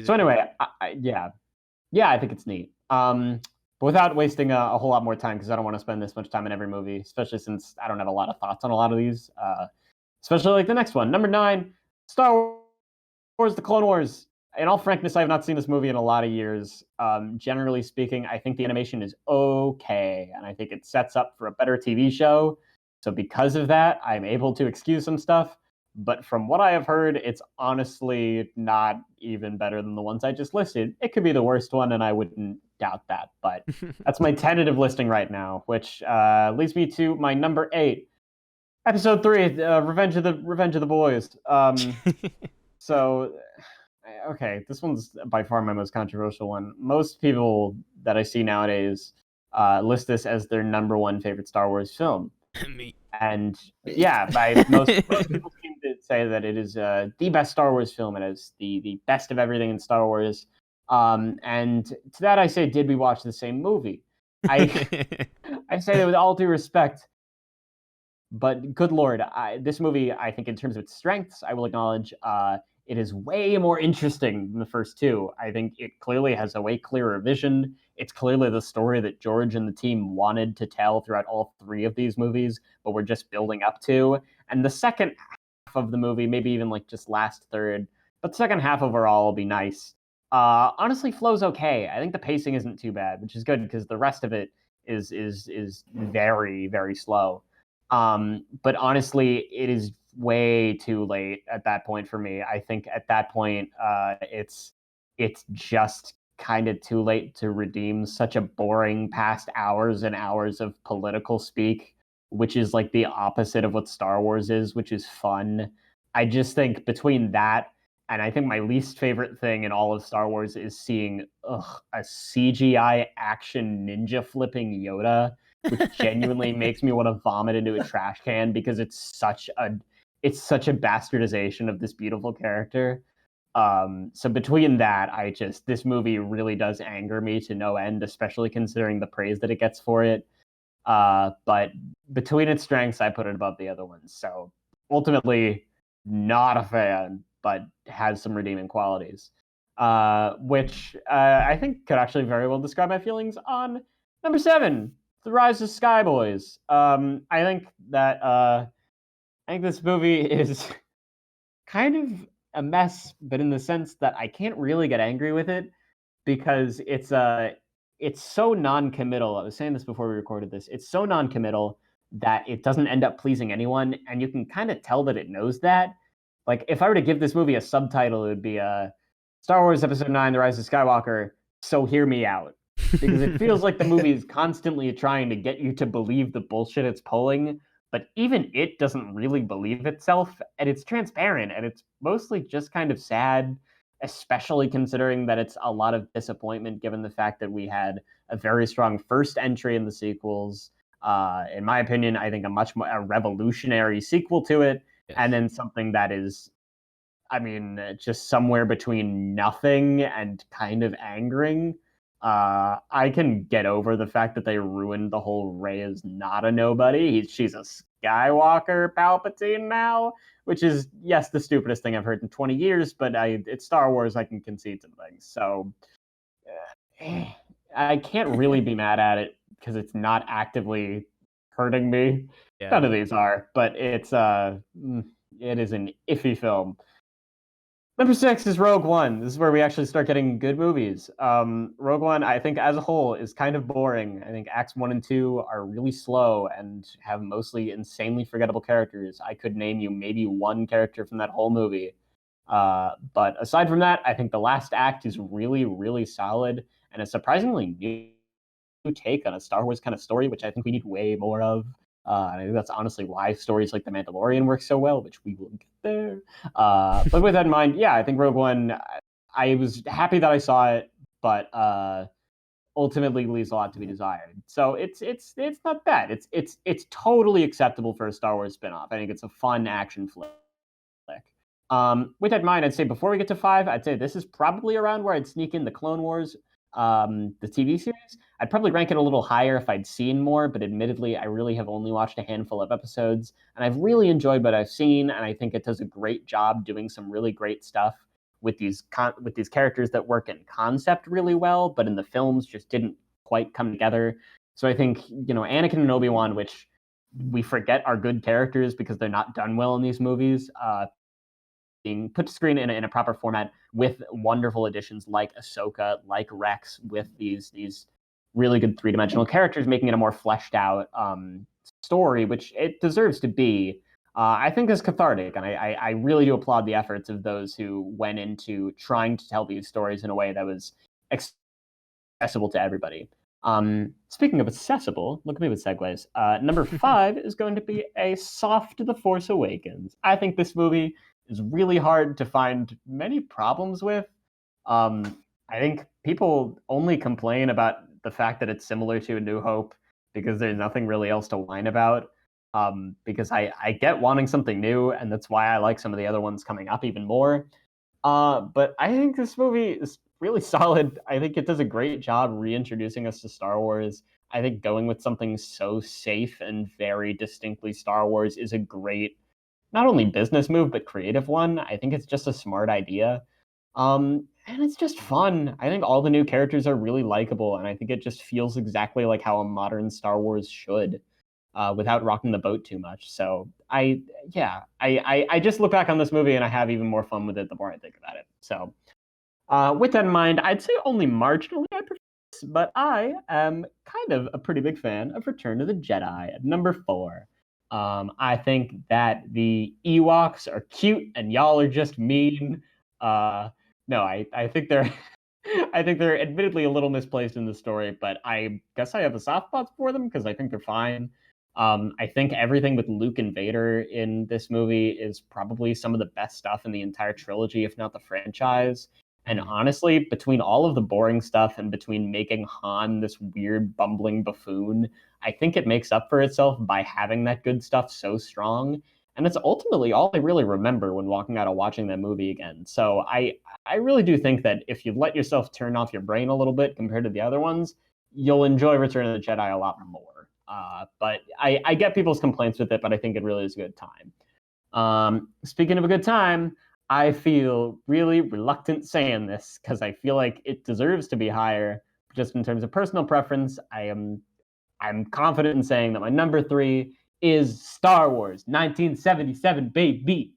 So anyway, I think it's neat. But without wasting a whole lot more time, because I don't want to spend this much time in every movie, especially since I don't have a lot of thoughts on a lot of these. Especially like the next one, number 9, Star Wars: The Clone Wars. In all frankness, I have not seen this movie in a lot of years. Generally speaking, I think the animation is okay, and I think it sets up for a better TV show. So because of that, I'm able to excuse some stuff. But from what I have heard, it's honestly not even better than the ones I just listed. It could be the worst one, and I wouldn't doubt that. But that's my tentative listing right now, which leads me to my number 8, Episode 3, Revenge of the Boys. So, okay, this one's by far my most controversial one. Most people that I see nowadays list this as their number 1 favorite Star Wars film. Me. And yeah, most people seem to say that it is the best Star Wars film. It is the best of everything in Star Wars. And to that I say, did we watch the same movie? I say that with all due respect. But good lord, this movie, I think in terms of its strengths, I will acknowledge it is way more interesting than the first two. I think it clearly has a way clearer vision. It's clearly the story that George and the team wanted to tell throughout all 3 of these movies, but we're just building up to. And the second half of the movie, maybe even like just last third, but the second half overall will be nice. Honestly, flows okay. I think the pacing isn't too bad, which is good because the rest of it is very, very slow. But honestly, it is way too late at that point for me. I think at that point, it's just kind of too late to redeem such a boring past hours and hours of political speak, which is like the opposite of what Star Wars is, which is fun. I just think between that and I think my least favorite thing in all of Star Wars is seeing a CGI action ninja flipping Yoda, which genuinely makes me want to vomit into a trash can because it's such a bastardization of this beautiful character. So between that, this movie really does anger me to no end, especially considering the praise that it gets for it. But between its strengths, I put it above the other ones. So ultimately, not a fan, but has some redeeming qualities, which I think could actually very well describe my feelings on number 7, The Rise of Skyboys. I think this movie is kind of a mess, but in the sense that I can't really get angry with it because it's so non-committal. I was saying this before we recorded this. It's so non-committal that it doesn't end up pleasing anyone, and you can kind of tell that it knows that. Like, if I were to give this movie a subtitle, it would be Star Wars Episode 9, The Rise of Skywalker, So Hear Me Out. Because it feels like the movie is constantly trying to get you to believe the bullshit it's pulling, but even it doesn't really believe itself, and it's transparent, and it's mostly just kind of sad, especially considering that it's a lot of disappointment given the fact that we had a very strong first entry in the sequels. In my opinion, I think a much more a revolutionary sequel to it, Yes. and then something that is, I mean, just somewhere between nothing and kind of angering. I can get over the fact that they ruined the whole Rey is not a nobody. She's a Skywalker Palpatine now, which is, yes, the stupidest thing I've heard in 20 years, but it's Star Wars, I can concede some things. So I can't really be mad at it because it's not actively hurting me. Yeah. None of these are, but it is an iffy film. Number 6 is Rogue One. This is where we actually start getting good movies. Rogue One, I think, as a whole, is kind of boring. I think Acts 1 and 2 are really slow and have mostly insanely forgettable characters. I could name you maybe one character from that whole movie. But aside from that, I think the last act is really, really solid and a surprisingly new take on a Star Wars kind of story, which I think we need way more of. And I think that's honestly why stories like The Mandalorian work so well, which we will get there. But with that in mind, yeah, I think Rogue One, I was happy that I saw it, but ultimately leaves a lot to be desired. So it's not bad. It's totally acceptable for a Star Wars spinoff. I think it's a fun action flick. With that in mind, I'd say before we get to 5, I'd say this is probably around where I'd sneak in the Clone Wars, the TV series. I'd probably rank it a little higher if I'd seen more, but admittedly, I really have only watched a handful of episodes, and I've really enjoyed what I've seen, and I think it does a great job doing some really great stuff with these characters that work in concept really well, but in the films just didn't quite come together. So I think, Anakin and Obi-Wan, which we forget are good characters because they're not done well in these movies, being put to screen in a proper format with wonderful additions like Ahsoka, like Rex, with these really good three-dimensional characters, making it a more fleshed out story, which it deserves to be, I think is cathartic. And I really do applaud the efforts of those who went into trying to tell these stories in a way that was accessible to everybody. Speaking of accessible, look at me with segues. Number 5 is going to be a soft The Force Awakens. I think this movie is really hard to find many problems with. I think people only complain about the fact that it's similar to A New Hope because there's nothing really else to whine about. Because I get wanting something new, and that's why I like some of the other ones coming up even more. But I think this movie is really solid. I think it does a great job reintroducing us to Star Wars. I think going with something so safe and very distinctly Star Wars is a great, not only business move, but creative one. I think it's just a smart idea. And it's just fun. I think all the new characters are really likable, and I think it just feels exactly like how a modern Star Wars should, without rocking the boat too much. So I just look back on this movie and I have even more fun with it the more I think about it. So with that in mind, I'd say only marginally I prefer this, but I am kind of a pretty big fan of Return of the Jedi at number 4. I think that the Ewoks are cute and y'all are just mean. No, I think they're I think they're admittedly a little misplaced in the story, but I guess I have a soft spot for them because I think they're fine. I think everything with Luke and Vader in this movie is probably some of the best stuff in the entire trilogy, if not the franchise. And honestly, between all of the boring stuff and between making Han this weird bumbling buffoon, I think it makes up for itself by having that good stuff so strong. And it's ultimately all I really remember when walking out of watching that movie again. So I really do think that if you let yourself turn off your brain a little bit compared to the other ones, you'll enjoy Return of the Jedi a lot more. But I get people's complaints with it, but I think it really is a good time. Speaking of a good time, I feel really reluctant saying this because I feel like it deserves to be higher. Just in terms of personal preference, I'm confident in saying that my number 3 is Star Wars 1977, baby.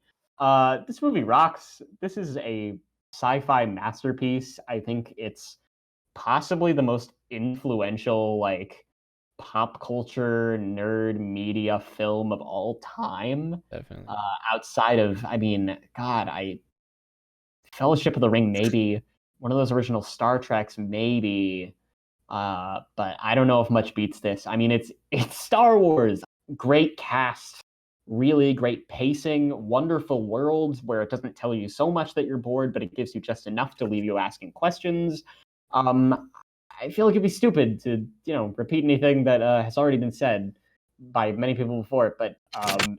This movie rocks. This is a sci-fi masterpiece. I think it's possibly the most influential, pop culture nerd media film of all time. Definitely. Outside of, Fellowship of the Ring, maybe one of those original Star Treks, maybe. But I don't know if much beats this. I mean, it's Star Wars. Great cast, really great pacing, wonderful worlds where it doesn't tell you so much that you're bored, but it gives you just enough to leave you asking questions. I feel like it'd be stupid to, repeat anything that has already been said by many people before, but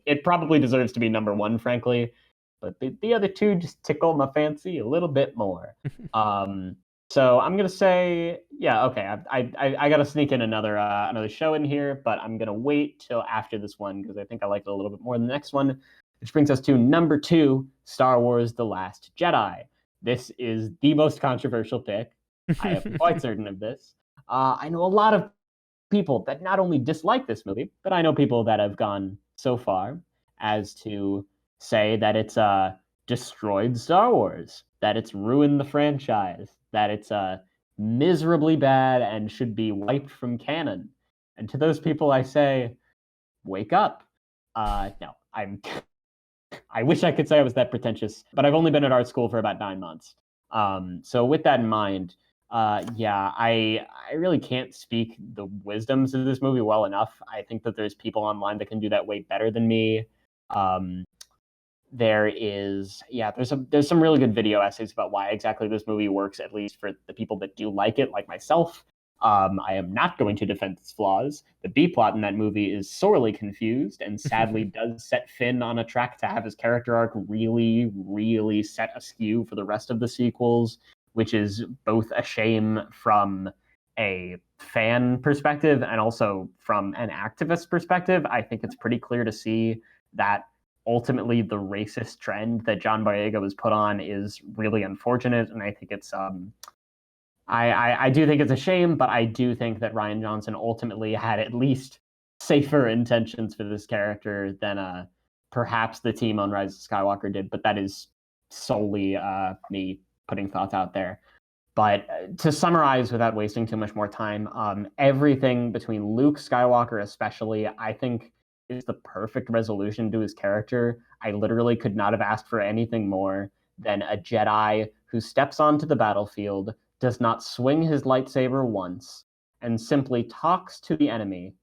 it probably deserves to be number one, frankly. But the other two just tickle my fancy a little bit more. So I'm gonna say, yeah, okay. I gotta sneak in another show in here, but I'm gonna wait till after this one because I think I like it a little bit more than the next one. Which brings us to number 2, Star Wars: The Last Jedi. This is the most controversial pick. I am quite certain of this. I know a lot of people that not only dislike this movie, but I know people that have gone so far as to say that it's destroyed Star Wars, that it's ruined the franchise, that it's miserably bad and should be wiped from canon. And to those people, I say, wake up. No, I wish I could say I was that pretentious, but I've only been at art school for about 9 months. So with that in mind, I really can't speak the wisdoms of this movie well enough. I think that there's people online that can do that way better than me. There's some really good video essays about why exactly this movie works, at least for the people that do like it, like myself. I am not going to defend its flaws. The B-plot in that movie is sorely confused and sadly does set Finn on a track to have his character arc really, really set askew for the rest of the sequels, which is both a shame from a fan perspective and also from an activist perspective. I think it's pretty clear to see that ultimately the racist trend that John Boyega was put on is really unfortunate, and I think it's I do think it's a shame, but I do think that Rian Johnson ultimately had at least safer intentions for this character than perhaps the team on Rise of Skywalker did, but that is solely me putting thoughts out there. But to summarize without wasting too much more time, everything between Luke Skywalker especially, I think is the perfect resolution to his character. I literally could not have asked for anything more than a Jedi who steps onto the battlefield, does not swing his lightsaber once, and simply talks to the enemy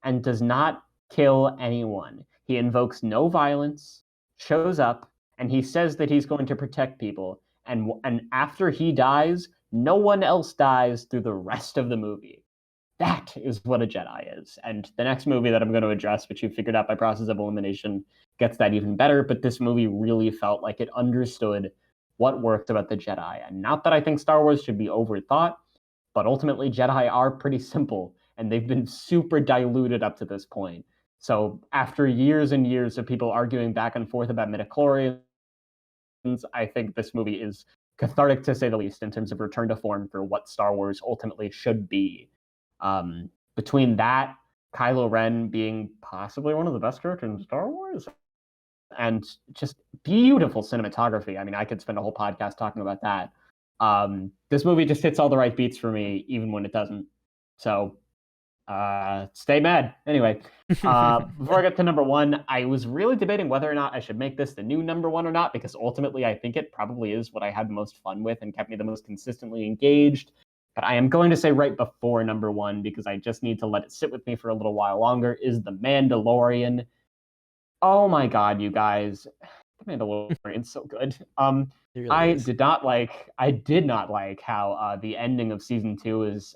and does not kill anyone. He invokes no violence, shows up, and he says that he's going to protect people. And after he dies, no one else dies through the rest of the movie. That is what a Jedi is. And the next movie that I'm going to address, which you figured out by process of elimination, gets that even better. But this movie really felt like it understood what worked about the Jedi. And not that I think Star Wars should be overthought, but ultimately Jedi are pretty simple, and they've been super diluted up to this point. So after years and years of people arguing back and forth about midichlorians, I think this movie is cathartic to say the least in terms of return to form for what Star Wars ultimately should be. Between that, Kylo Ren being possibly one of the best characters in Star Wars, and just beautiful cinematography. I mean, I could spend a whole podcast talking about that. This movie just hits all the right beats for me, even when it doesn't. So, stay mad. Anyway, before I get to number 1, I was really debating whether or not I should make this the new number 1 or not, because ultimately I think it probably is what I had the most fun with and kept me the most consistently engaged. But I am going to say right before number 1, because I just need to let it sit with me for a little while longer, is The Mandalorian. Oh my god, you guys. The Mandalorian's so good. Really I is. did not like how the ending of season 2 is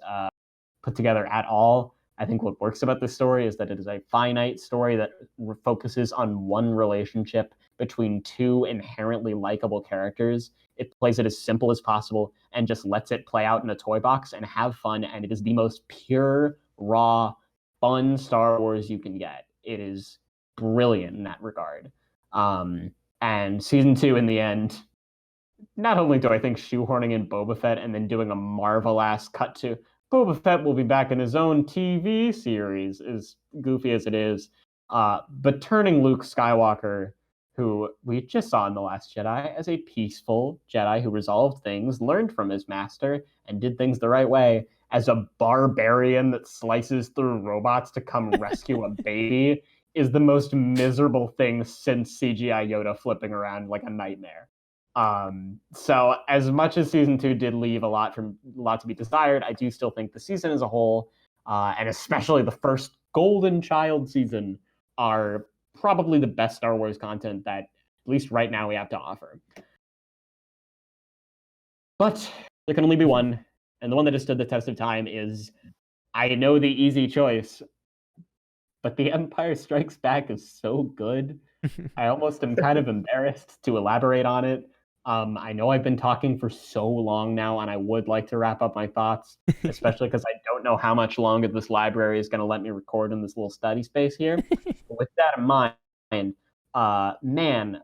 put together at all. I think what works about this story is that it is a finite story that focuses on one relationship between 2 inherently likable characters. It plays it as simple as possible and just lets it play out in a toy box and have fun, and it is the most pure, raw, fun Star Wars you can get. It is brilliant in that regard. And season 2, in the end, not only do I think shoehorning in Boba Fett and then doing a Marvel-ass cut to Boba Fett will be back in his own TV series, as goofy as it is, but turning Luke Skywalker, who we just saw in The Last Jedi, as a peaceful Jedi who resolved things, learned from his master, and did things the right way, as a barbarian that slices through robots to come rescue a baby, is the most miserable thing since CGI Yoda flipping around like a nightmare. So as much as season 2 did leave a lot to be desired, I do still think the season as a whole, and especially the first Golden Child season, are probably the best Star Wars content that, at least right now, we have to offer. But there can only be one, and the one that has stood the test of time is, I know the easy choice, but The Empire Strikes Back is so good. I almost am kind of embarrassed to elaborate on it. I know I've been talking for so long now, and I would like to wrap up my thoughts, especially because I don't know how much longer this library is going to let me record in this little study space here. But with that in mind, man,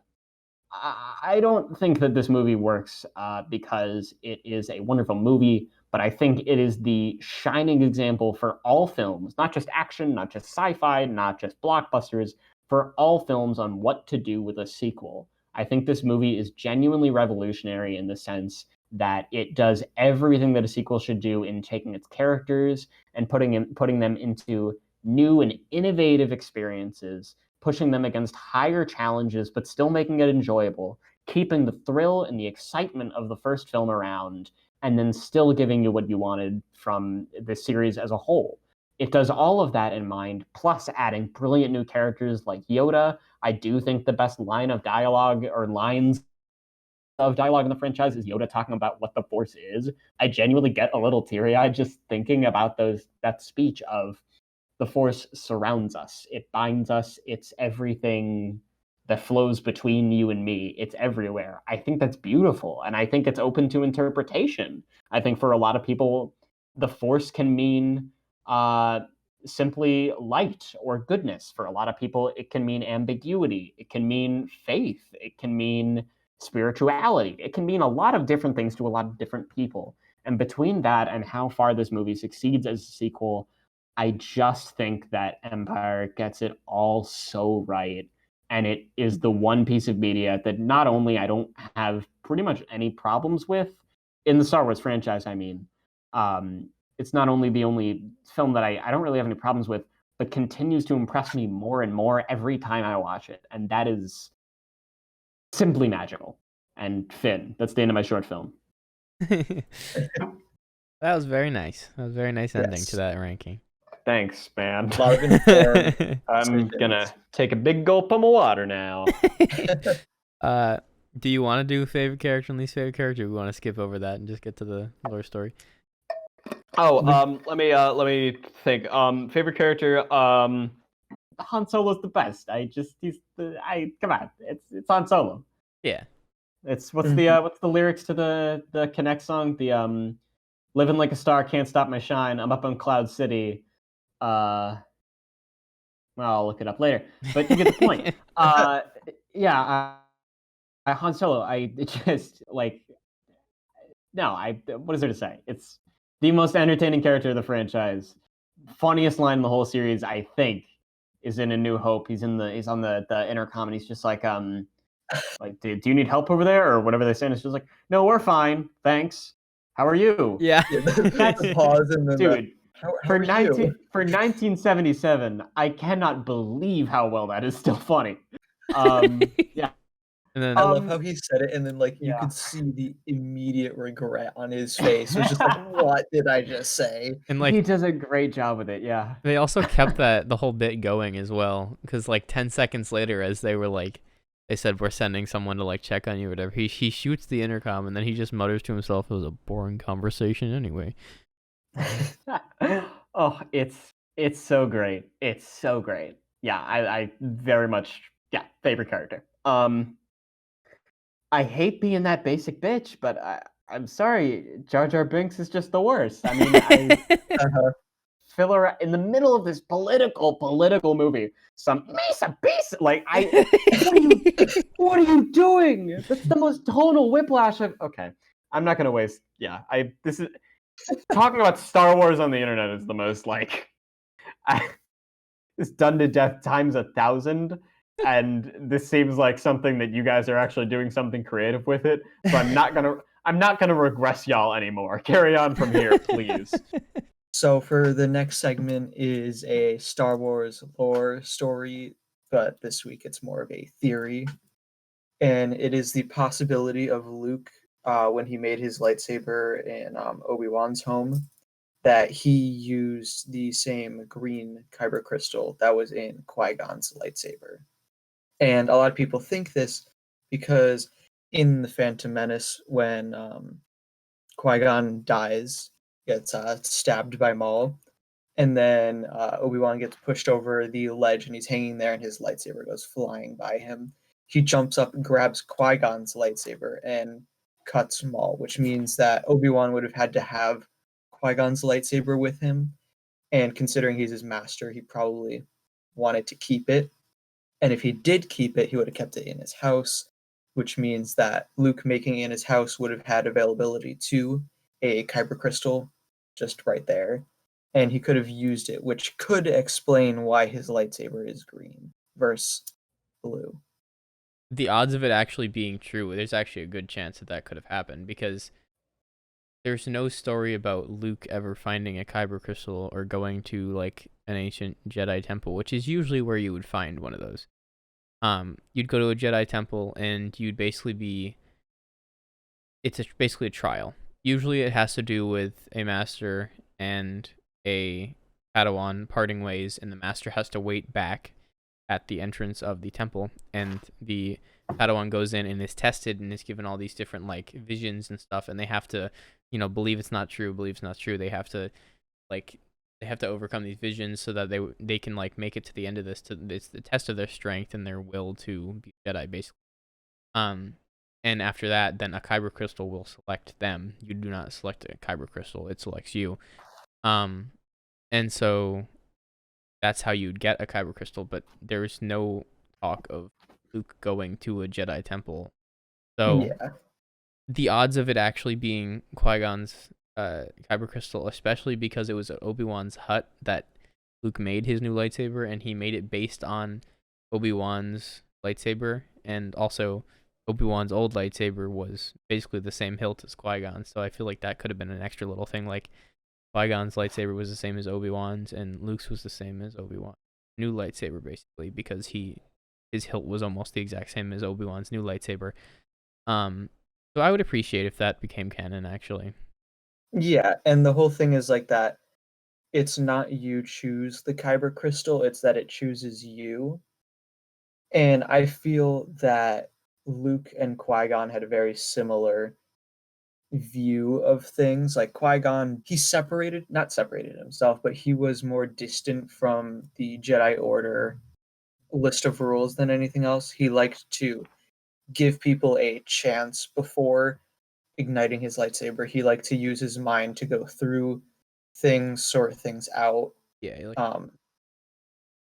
I don't think that this movie works because it is a wonderful movie, but I think it is the shining example for all films, not just action, not just sci-fi, not just blockbusters, for all films on what to do with a sequel. I think this movie is genuinely revolutionary in the sense that it does everything that a sequel should do in taking its characters and putting them into new and innovative experiences, pushing them against higher challenges, but still making it enjoyable, keeping the thrill and the excitement of the first film around, and then still giving you what you wanted from the series as a whole. It does all of that in mind, plus adding brilliant new characters like Yoda. I do think the best line of dialogue or lines of dialogue in the franchise is Yoda talking about what the Force is. I genuinely get a little teary-eyed just thinking about that speech of the Force surrounds us. It binds us. It's everything that flows between you and me. It's everywhere. I think that's beautiful, and I think it's open to interpretation. I think for a lot of people, the Force can mean simply light or goodness. For a lot of people, it can mean ambiguity. It can mean faith. It can mean spirituality. It can mean a lot of different things to a lot of different people. And between that and how far this movie succeeds as a sequel, I just think that Empire gets it all so right. And it is the one piece of media that not only I don't have pretty much any problems with in the Star Wars franchise, I mean, it's not only the only film that I don't really have any problems with, but continues to impress me more and more every time I watch it. And that is simply magical. And Finn, that's the end of my short film. That was very nice. That was a very nice ending to that ranking. Thanks, man. A lot of informed I'm gonna take a big gulp of my water now. Do you want to do favorite character and least favorite character? Or we want to skip over that and just get to the lore story. Oh, let me think. Favorite character. Han Solo's the best. Come on. It's Han Solo. Yeah. It's what's the lyrics to the Connect song? The living like a star, can't stop my shine. I'm up on Cloud City. Well, I'll look it up later. But you get the point. Yeah. Han Solo. What is there to say? It's the most entertaining character of the franchise. Funniest line in the whole series, I think, is in A New Hope. He's on the intercom, and he's just like, do you need help over there, or whatever they say? And it's just like, no, we're fine, thanks. How are you? Yeah. That's a pause and then Dude. How For are you? 1977, I cannot believe how well that is still funny. Yeah. And then I love how he said it, and then you yeah. could see the immediate regret on his face. It was just like, what did I just say? and He does a great job with it, yeah. they also kept the whole bit going as well, because 10 seconds later, as they were they said we're sending someone to check on you or whatever, he shoots the intercom and then he just mutters to himself, it was a boring conversation anyway. Oh, it's so great. It's so great. Yeah, I very much, favorite character. I hate being that basic bitch, but I'm sorry, Jar Jar Binks is just the worst. I mean, filler in the middle of this political movie. Some Mesa Beast, what are you doing? That's the most tonal whiplash of. Okay, I'm not gonna waste. Yeah, this is talking about Star Wars on the internet is the most it's done to death times 1,000. And this seems like something that you guys are actually doing something creative with it. So I'm not gonna regress y'all anymore. Carry on from here, please. So for the next segment is a Star Wars lore story, but this week it's more of a theory. And it is the possibility of Luke, when he made his lightsaber in Obi-Wan's home, that he used the same green Kyber crystal that was in Qui-Gon's lightsaber. And a lot of people think this because in The Phantom Menace, when Qui-Gon dies, gets stabbed by Maul, and then Obi-Wan gets pushed over the ledge and he's hanging there and his lightsaber goes flying by him. He jumps up and grabs Qui-Gon's lightsaber and cuts Maul, which means that Obi-Wan would have had to have Qui-Gon's lightsaber with him. And considering he's his master, he probably wanted to keep it. And if he did keep it, he would have kept it in his house, which means that Luke making it in his house would have had availability to a Kyber crystal just right there. And he could have used it, which could explain why his lightsaber is green versus blue. The odds of it actually being true, there's actually a good chance that could have happened, because there's no story about Luke ever finding a Kyber crystal or going to like an ancient Jedi temple, which is usually where you would find one of those. You'd go to a Jedi temple and you'd basically basically a trial. Usually it has to do with a master and a Padawan parting ways, and the master has to wait back at the entrance of the temple, and the Padawan goes in and is tested and is given all these different like visions and stuff, and they have to, believe it's not true. They have to overcome these visions so that they can like make it to the end of this. It's the test of their strength and their will to be Jedi, basically. And after that, then a Kyber crystal will select them. You do not select a Kyber crystal; it selects you. And so that's how you'd get a Kyber crystal. But there's no talk of Luke going to a Jedi temple. So Yeah. the odds of it actually being Qui-Gon's Kyber crystal, especially because it was at Obi-Wan's hut that Luke made his new lightsaber, and he made it based on Obi-Wan's lightsaber, and also Obi-Wan's old lightsaber was basically the same hilt as Qui-Gon's. So I feel like that could have been an extra little thing, like Qui-Gon's lightsaber was the same as Obi-Wan's, and Luke's was the same as Obi-Wan's new lightsaber, basically, because his hilt was almost the exact same as Obi-Wan's new lightsaber. So I would appreciate if that became canon, actually. Yeah, and the whole thing is like that. It's not you choose the Kyber crystal; it's that it chooses you. And I feel that Luke and Qui-Gon had a very similar view of things. Like Qui-Gon, he not separated himself, but he was more distant from the Jedi Order list of rules than anything else. He liked to give people a chance before igniting his lightsaber. He liked to use his mind to go through things, sort things out.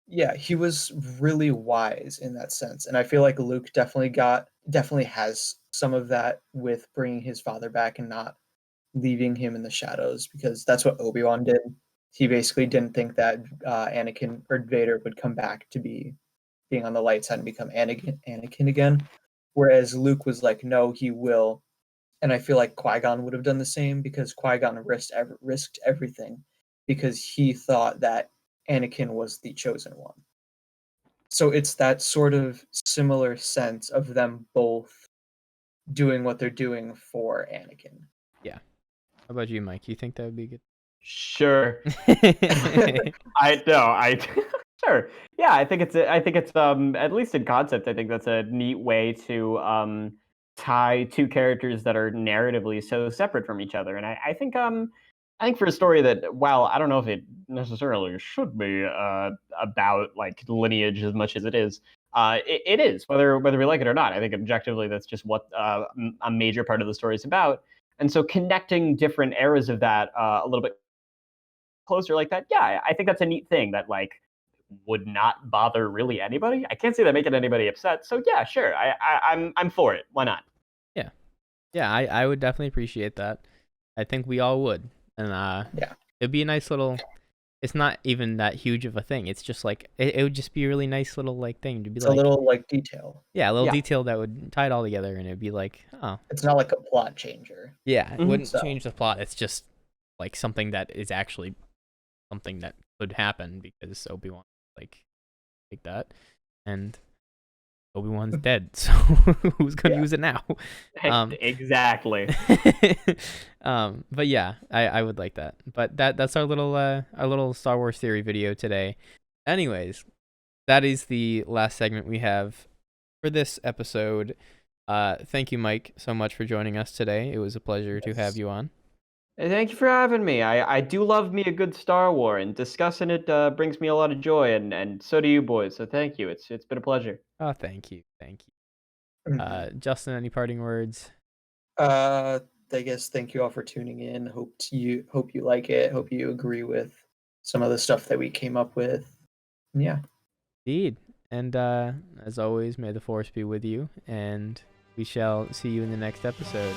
Yeah, he was really wise in that sense, and I feel like Luke definitely has some of that with bringing his father back and not leaving him in the shadows, because that's what Obi-Wan did. He basically didn't think that Anakin or Vader would come back to being on the light side and become Anakin again, whereas Luke was like, no, he will. And I feel like Qui-Gon would have done the same, because Qui-Gon risked everything because he thought that Anakin was the chosen one. So it's that sort of similar sense of them both doing what they're doing for Anakin. Yeah. How about you, Mike? You think that would be good? Sure. Sure. Yeah, I think it's at least in concept, I think that's a neat way to tie two characters that are narratively so separate from each other. And I think for a story that, while I don't know if it necessarily should be about like lineage as much as it is, it is, whether we like it or not. I think objectively that's just what a major part of the story is about. And so connecting different eras of that a little bit closer like that, yeah, I think that's a neat thing that like would not bother really anybody. I can't see that making anybody upset. So yeah, sure, I'm for it. Why not? Yeah, I would definitely appreciate that. I think we all would. And yeah, it'd be a nice little. It's not even that huge of a thing. It's just like it would just be a really nice little like thing to be. It's like a little like detail. Yeah, a little detail that would tie it all together, and it'd be like, oh. It's not like a plot changer. Yeah, it wouldn't change the plot. It's just like something that is actually something that could happen, because Obi-Wan like that, and Obi-Wan's dead, so who's gonna use it now? Exactly. But yeah, I would like that. But that's our little Star Wars theory video today. Anyways, that is the last segment we have for this episode. Thank you, Mike, so much for joining us today. It was a pleasure to have you on. Hey, thank you for having me. I do love me a good Star Wars, and discussing it brings me a lot of joy, and so do you boys. So thank you. It's been a pleasure. Oh, thank you. Justin, any parting words? I guess thank you all for tuning in. Hope you like it. Hope you agree with some of the stuff that we came up with. Yeah. Indeed. And as always, may the Force be with you, and we shall see you in the next episode.